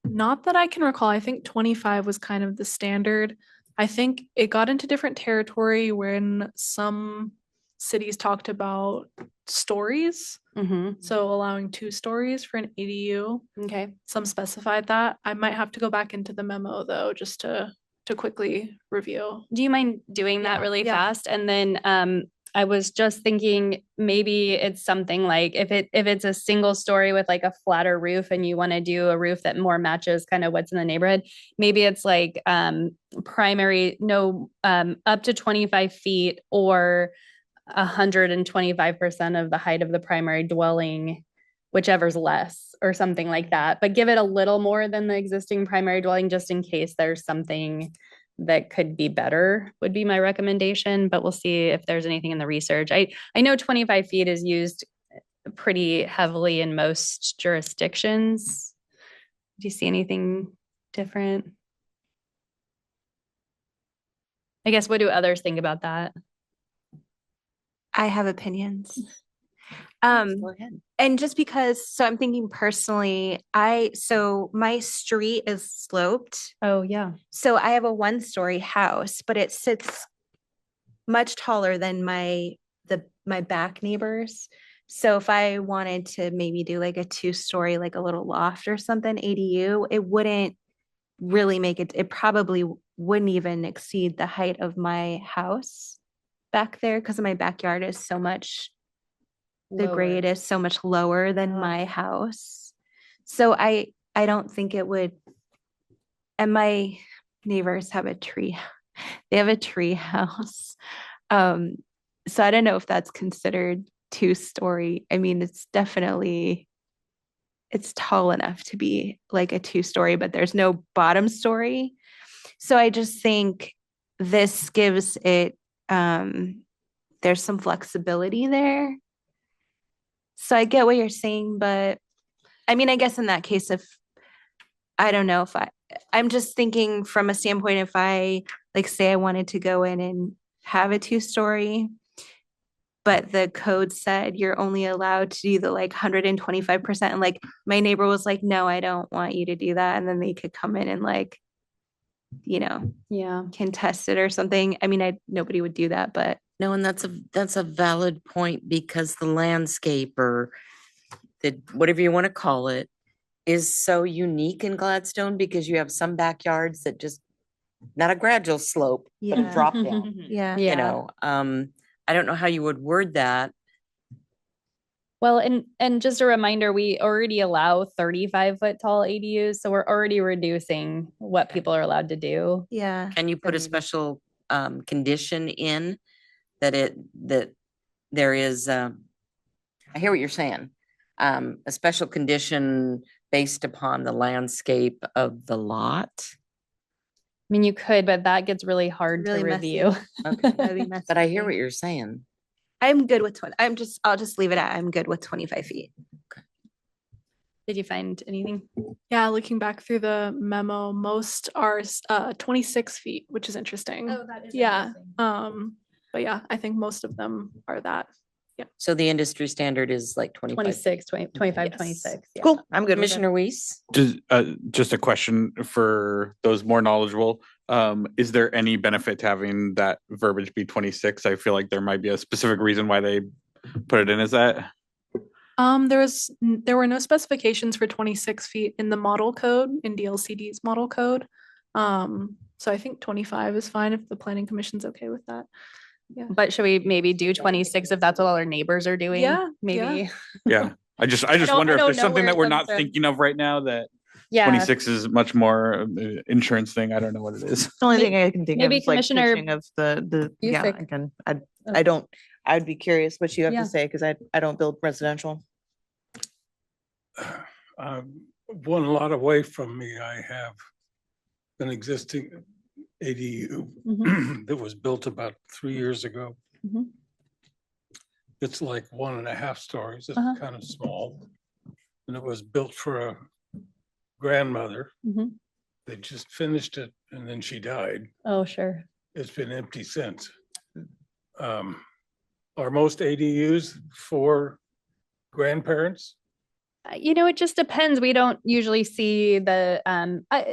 Not that I can recall. I think 25 was kind of the standard. I think it got into different territory when some cities talked about stories. Mm-hmm. So allowing 2 stories for an ADU. Okay. Some specified that. I might have to go back into the memo though, just to quickly review. Do you mind doing that really yeah. fast? And then I was just thinking maybe it's something like if it's a single story with like a flatter roof and you want to do a roof that more matches kind of what's in the neighborhood, maybe it's like primary, up to 25 feet or 125% of the height of the primary dwelling, whichever's less or something like that. But give it a little more than the existing primary dwelling just in case there's something that could be better would be my recommendation, but we'll see if there's anything in the research. I know 25 feet is used pretty heavily in most jurisdictions. Do you see anything different? I guess, what do others think about that? I have opinions. Go ahead. And just because, so I'm thinking personally, so my street is sloped. Oh, yeah. So I have a 1-story house, but it sits much taller than my back neighbors. So if I wanted to maybe do like a 2-story, like a little loft or something, ADU, it wouldn't really make it probably wouldn't even exceed the height of my house back there because my backyard is so much the grade is so much lower than my house. So I don't think it would, and my neighbors have a tree They have a tree house. Um, so I don't know if that's considered 2-story. I mean, it's definitely, it's tall enough to be like a 2-story, but there's no bottom story. So I just think this gives it, there's some flexibility there. So I get what you're saying, but I mean, I guess in that case, if I don't know if I'm just thinking from a standpoint, if I like say I wanted to go in and have a 2-story, but the code said you're only allowed to do the like 125%. And like my neighbor was like, no, I don't want you to do that. And then they could come in and like, Yeah. contest it or something. I mean, nobody would do that, but No, and that's a valid point because the landscape or the, whatever you want to call it, is so unique in Gladstone because you have some backyards that just, not a gradual slope, but a Yeah. drop down. yeah. You know, I don't know how you would word that. Well, and just a reminder, we already allow 35-foot tall ADUs, so we're already reducing what people are allowed to do. Yeah. Can you put a special condition in that there is, I hear what you're saying. A special condition based upon the landscape of the lot. I mean, you could, but that gets really hard Really to messy. review. That'd be messy But I for hear me. what you're saying. I'm good with 20. I'll just leave it at I'm good with 25 feet. Did you find anything? Yeah, looking back through the memo, most are 26 feet, which is interesting. that is Yeah. But yeah, I think most of them are that. So the industry standard is like 25. 26, 20, 25, Yes. 26. Yeah. Cool. I'm good with Commissioner Weiss? Just a question for those more knowledgeable. Is there any benefit to having that verbiage be 26? I feel like there might be a specific reason why they put it in as that. There were no specifications for 26 feet in the model code, in DLCD's model code. So I think 25 is fine if the planning commission's okay with that. Yeah. But should we maybe do 26 if that's what all our neighbors are doing? Yeah, Maybe. Yeah. I just don't- wonder I if don't there's know something where that it we're comes not from. thinking of right now that Yeah. 26 is much more insurance thing. I don't know what it is. The only May- thing I can think of maybe is like Commissioner pitching of yeah, Busick. again, Oh. I'd be curious what you have Yeah. to say because I don't build residential. One lot away from me, I have an existing ADU that was built about 3 years ago. Mhm. It's like 1.5 stories. It's Uh-huh. kind of small. And it was built for a grandmother. Mhm. They just finished it and then she died. Oh, sure. It's been empty since. Are most ADUs for grandparents? It just depends. We don't usually see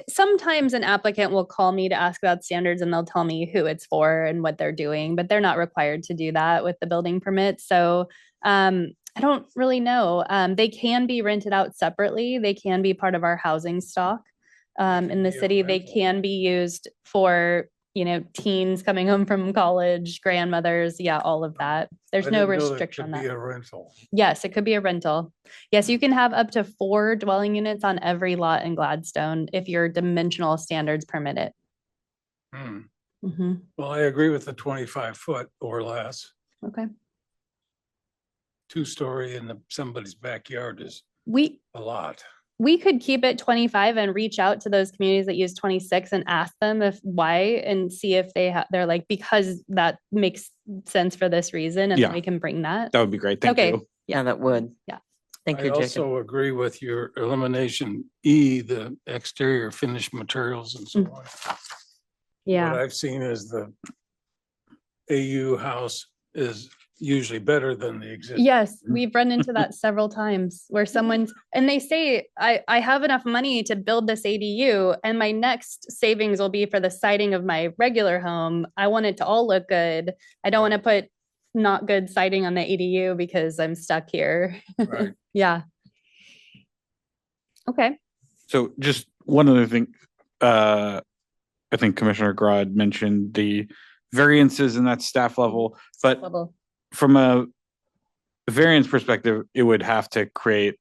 sometimes an applicant will call me to ask about standards and they'll tell me who it's for and what they're doing, but they're not required to do that with the building permit. So I don't really know. They can be rented out separately. They can be part of our housing stock in the be a city. They rental. can be used for, teens coming home from college, grandmothers. Yeah, all of that. There's I no didn't know that restriction on could be that. a rental. Yes, it could be a rental. Yes, you can have up to 4 dwelling units on every lot in Gladstone if your dimensional standards permit it. Hmm. Mhm. Well, I agree with the 25 foot or less. Okay. 2-story in somebody's backyard is We a lot. could keep it 25 and reach out to those communities that use 26 and ask them why and see if they're like, because that makes sense for this reason, and then Yeah. we can bring that. That would be great. Thank Okay. you. Yeah, that would. Yeah. Thank I you, Jacob. also agree with your elimination E, the exterior finished materials and so on. What Yeah. I've seen is the AU house is usually better than the existing. Yes, we've run into that several times where and they say, I have enough money to build this ADU and my next savings will be for the siding of my regular home. I want it to all look good. I don't want to put not good siding on the ADU because I'm stuck here. Right. Yeah. Okay. So just one other thing, I think Commissioner Grodd mentioned the variances in that staff level, but Level. from a variance perspective, it would have to create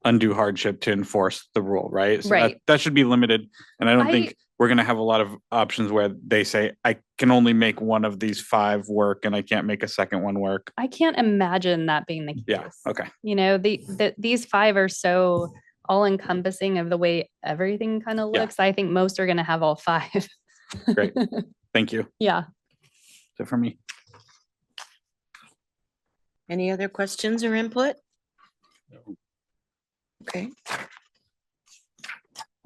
undue hardship to enforce the rule, right? So Right. that should be limited. And I don't think we're gonna have a lot of options where they say, I can only make one of these 5 work and I can't make a second one work. I can't imagine that being the case. Yeah, okay. You know, these 5 are so all encompassing of the way everything kind of Yeah. looks. I think most are going to have all 5. Great. Thank you. Yeah. So for me. Any other questions or input? Okay.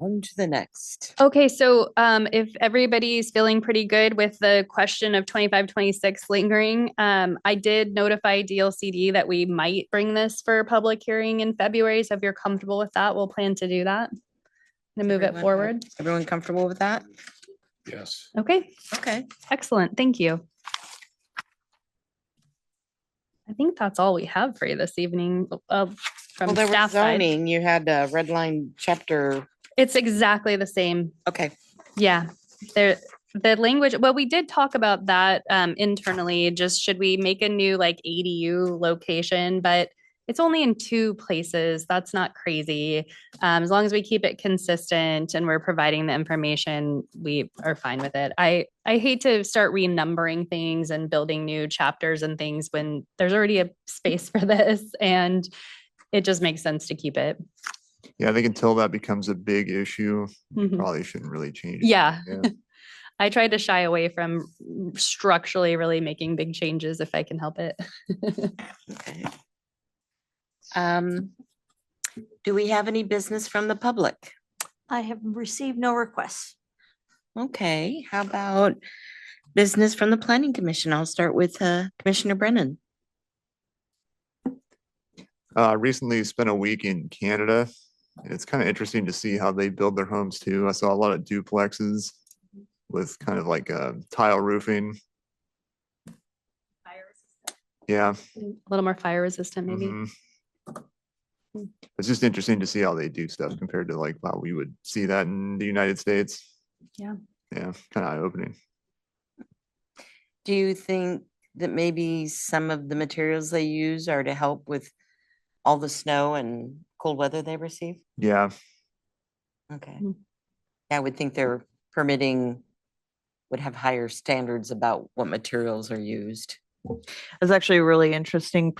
On to the next. Okay, so if everybody's feeling pretty good with the question of 25-26 lingering, I did notify DLCD that we might bring this for a public hearing in February. So if you're comfortable with that, we'll plan to do that and move it Everyone- forward. Everyone comfortable with that? Yes. Okay, Okay. excellent. Thank you. I think that's all we have for you this evening from Well, there was staff side. zoning, you had a red line chapter. It's exactly the same. Okay. Yeah, the language, well, we did talk about that internally, just should we make a new like ADU location, but it's only in 2 places. That's not crazy. As long as we keep it consistent and we're providing the information, we are fine with it. I hate to start renumbering things and building new chapters and things when there's already a space for this, and it just makes sense to keep it. Yeah, I think until that becomes a big issue, Mhm. probably shouldn't really change. it. Yeah. Yeah. I tried to shy away from structurally really making big changes if I can help it. Okay. Do we have any business from the public? I have received no requests. Okay, how about business from the planning commission? I'll start with Commissioner Brennan. Recently spent a week in Canada. And it's kind of interesting to see how they build their homes too. I saw a lot of duplexes with kind of like tile roofing. Yeah. A little more fire resistant, maybe. mhm. It's just interesting to see how they do stuff compared to like how we would see that in the United States. Yeah. Yeah, kind of eye opening. Do you think that maybe some of the materials they use are to help with all the snow and cold weather they receive? Yeah. Okay. Mm. I would think their permitting would have higher standards about what materials are used. It's actually a really interesting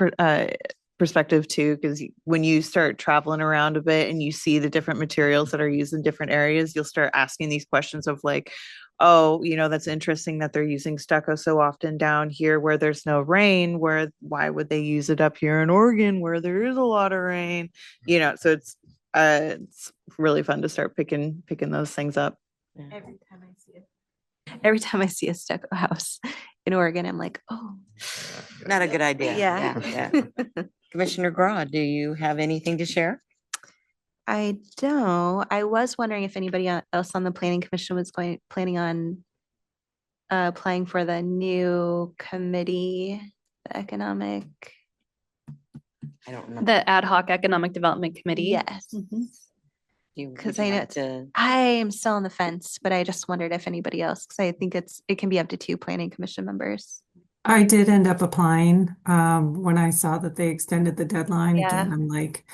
perspective too, because when you start traveling around a bit and you see the different materials that are used in different areas, you'll start asking these questions of like, oh, that's interesting that they're using stucco so often down here where there's no rain, why would they use it up here in Oregon where there is a lot of rain? So it's really fun to start picking those things up. Every time I see a stucco house in Oregon, I'm like, oh. Not a good idea. Yeah. Yeah. Commissioner Graw, do you have anything to share? I don't. I was wondering if anybody else on the planning commission was planning on applying for the new committee, the economic. I don't remember. The ad hoc economic development committee. Yes. Mhm. Because I know I am still on the fence, but I just wondered if anybody else, because I think it can be up to 2 planning commission members. I did end up applying when I saw that they extended the deadline Yeah. again. I'm like,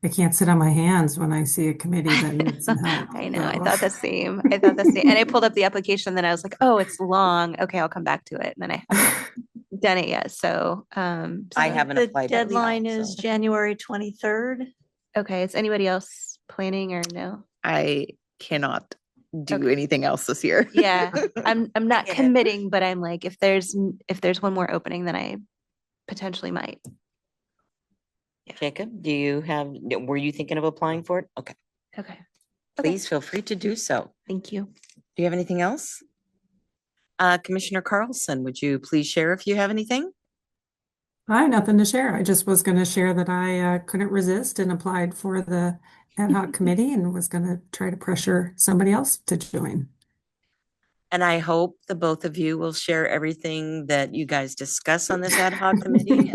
I can't sit on my hands when I see a committee that needs some help. I know. I So- thought the same. And I pulled up the application, then I was like, oh, it's long. Okay, I'll come back to it. And then I haven't done it yet. So I haven't The applied. myself, deadline is so. January 23rd. okay, is anybody else planning or no? I cannot do Okay. anything else this year. Yeah, I'm not Get it. committing, but I'm like, if there's one more opening, then I potentially might. Jacob, were you thinking of applying for it? Okay, Okay, please feel free to do so. thank you. Do you have anything else? Commissioner Carlson, would you please share if you have anything? I have nothing to share. I just was going to share that I couldn't resist and applied for the ad hoc committee and was going to try to pressure somebody else to join. And I hope the both of you will share everything that you guys discuss on this ad hoc committee.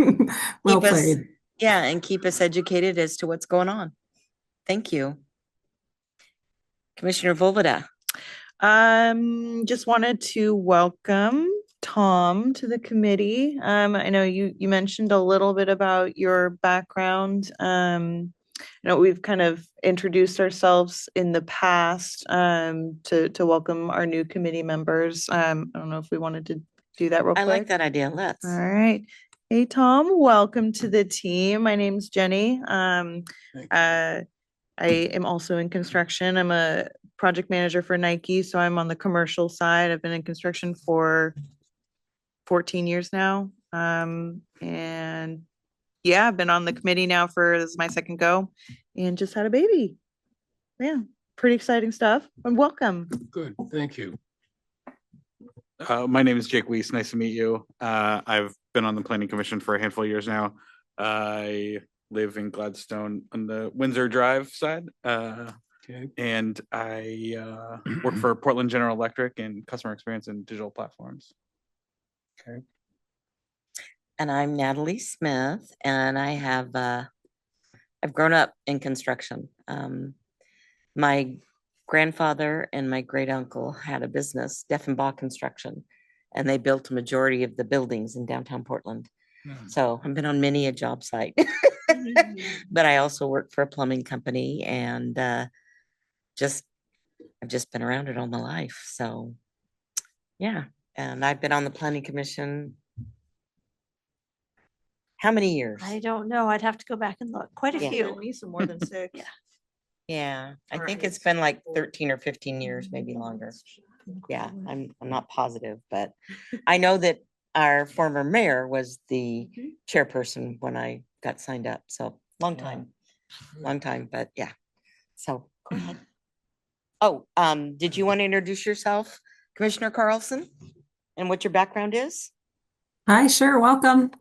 Well Keep us- played. Yeah, and keep us educated as to what's going on. Thank you. Commissioner Volbada. Just wanted to welcome Tom to the committee. I know you mentioned a little bit about your background know, we've kind of introduced ourselves in the past to welcome our new committee members. I don't know if we wanted to do that real I quick. like that idea. Let's. All right. Hey, Tom, welcome to the team. My name's Jenny. I am also in construction. I'm a project manager for Nike, so I'm on the commercial side. I've been in construction for 14 years now. And yeah, I've been on the committee now this is my second go and just had a baby. Yeah, pretty exciting stuff. And welcome. Good, thank you. My name is Jake Weiss. Nice to meet you. I've been on the planning commission for a handful of years now. I live in Gladstone on the Windsor Drive side. Okay. And I work for Portland General Electric in customer experience and digital platforms. Okay. And I'm Natalie Smith, and I have I've grown up in construction. My grandfather and my great uncle had a business, Deffenbaugh Construction, and they built a majority of the buildings in downtown Portland. So I've been on many a job site, but I also work for a plumbing company, and I've just been around it all my life. So yeah, and I've been on the planning commission. How many years? I don't know. I'd have to go back and look. Quite a Yeah. few. Me some more than 6. Yeah. Yeah, I All think right. it's been like 13 or 15 years, maybe longer. Yeah, I'm not positive, but I know that our former mayor was the chairperson when I got signed up. So long time, but yeah. So go ahead. Oh, did you want to introduce yourself, Commissioner Carlson, and what your background is? Hi, sure. Welcome.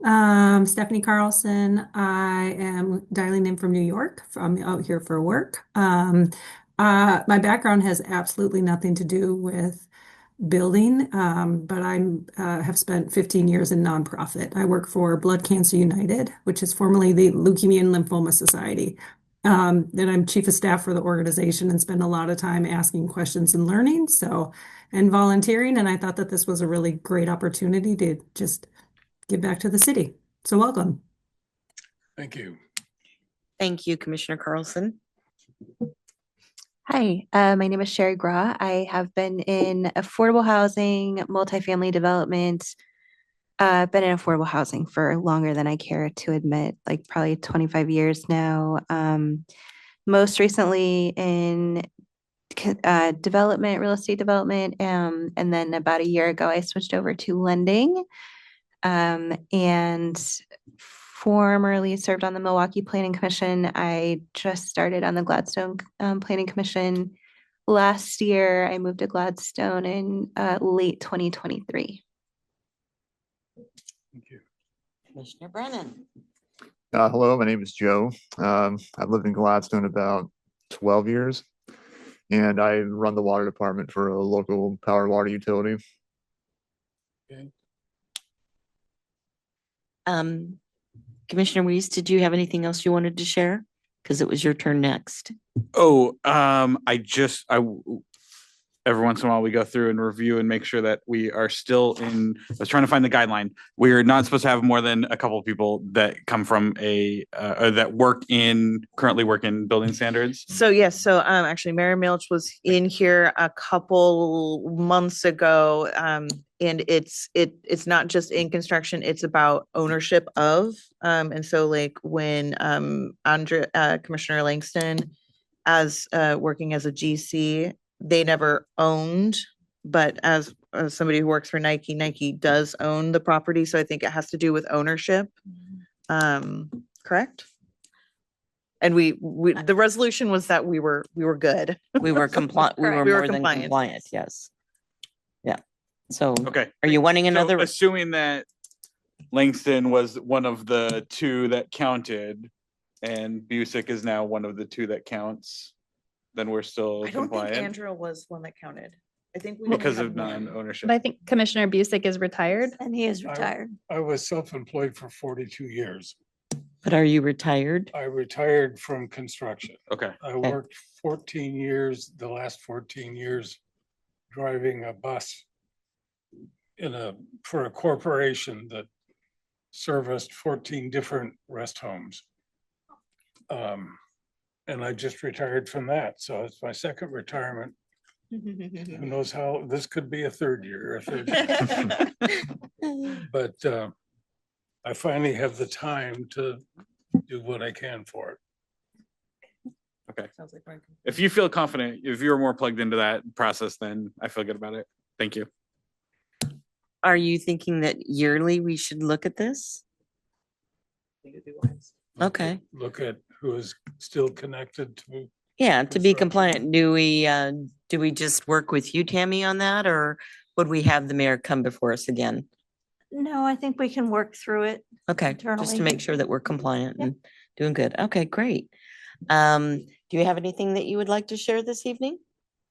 Stephanie Carlson. I am dialing in from New York. I'm out here for work. My background has absolutely nothing to do with building, but I'm have spent 15 years in nonprofit. I work for Blood Cancer United, which is formerly the Leukemia and Lymphoma Society. And I'm chief of staff for the organization and spend a lot of time asking questions and learning. And volunteering. And I thought that this was a really great opportunity to just give back to the city. So welcome. Thank you. Thank you, Commissioner Carlson. Hi, my name is Sherry Gra. I have been in affordable housing, multifamily development. Been in affordable housing for longer than I care to admit, like probably 25 years now. Most recently in development, real estate development, and then about a year ago, I switched over to lending, and formerly served on the Milwaukee Planning Commission. I just started on the Gladstone Planning Commission last year. I moved to Gladstone in late 2023. Thank you. Commissioner Brennan. Hello, my name is Joe. I've lived in Gladstone about 12 years, and I run the water department for a local power water utility. Okay. Commissioner Weiss, did you have anything else you wanted to share? Because it was your turn next. Oh, every once in a while we go through and review and make sure that we are still I was trying to find the guideline. We're not supposed to have more than a couple of people that come from or that currently work in building standards. So yes, actually Mary Milch was in here a couple months ago. And it's not just in construction, it's about ownership of. And so like when Commissioner Langston as working as a GC, they never owned, but as somebody who works for Nike, Nike does own the property. So I think it has to do with ownership. Correct? And the resolution was that we were good. We were compliant. We were We were more than compliant. compliant. Yes. Yeah. So Okay. are you wanting another? So assuming that Langston was one of the 2 that counted and Busick is now one of the 2 that counts, then we're still I don't compliant think Andrew was one that counted. I think we because only of had one. non-ownership. But I think Commissioner Busick is retired. And he is retired. I was self-employed for 42 years. But are you retired? I retired from construction. Okay. I worked 14 years, the last 14 years, driving a bus for a corporation that serviced 14 different rest homes. And I just retired from that, so it's my second retirement. Who knows how, this could be a third year, a third. But I finally have the time to do what I can for it. Okay. If you feel confident, if you're more plugged into that process, then I feel good about it. Thank you. Are you thinking that yearly we should look at this? Okay. Look at who is still connected to. Yeah, to be compliant, do we just work with you, Tammy, on that, or would we have the mayor come before us again? No, I think we can work through it. Okay, just to Internally. make sure that we're compliant Yep. and doing good. Okay, great. Do you have anything that you would like to share this evening?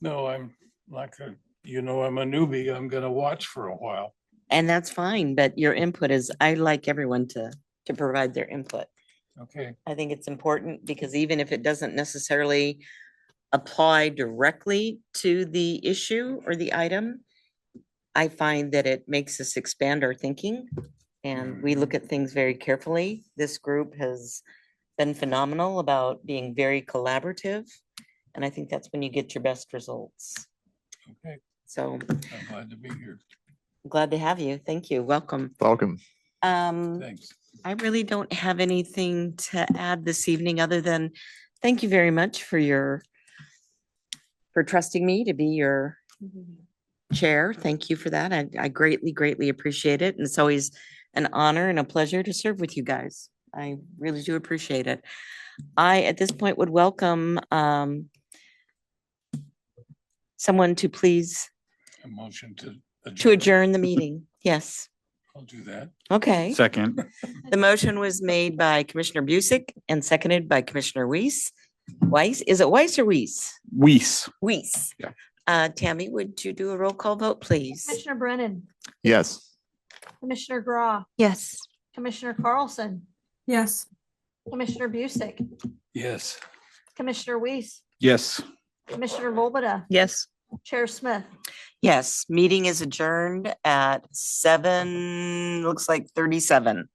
No, I'm like, I'm a newbie. I'm gonna watch for a while. And that's fine, but your input is, I like everyone to provide their input. Okay. I think it's important because even if it doesn't necessarily apply directly to the issue or the item, I find that it makes us expand our thinking and we look at things very carefully. This group has been phenomenal about being very collaborative. And I think that's when you get your best results. Okay. So I'm glad to be here. glad to have you. Thank you. Welcome. Welcome. Thanks. I really don't have anything to add this evening other than thank you very much for trusting me to be your chair. Thank you for that. I greatly, greatly appreciate it. And it's always an honor and a pleasure to serve with you guys. I really do appreciate it. I, at this point, would welcome someone to please A motion to adjourn the meeting. Yes. I'll do that. Okay. Second. The motion was made by Commissioner Busick and seconded by Commissioner Weiss. Weiss, is it Weiss or Weiss? Weiss. Weiss. Yeah. Tammy, would you do a roll call vote, please? Commissioner Brennan, Yes. Commissioner Gra, Yes. Commissioner Carlson, Yes. Commissioner Busick, Yes. Commissioner Weiss, Yes. Commissioner Volbada, Yes. Chair Smith. Yes, meeting is adjourned at 7, looks like 37.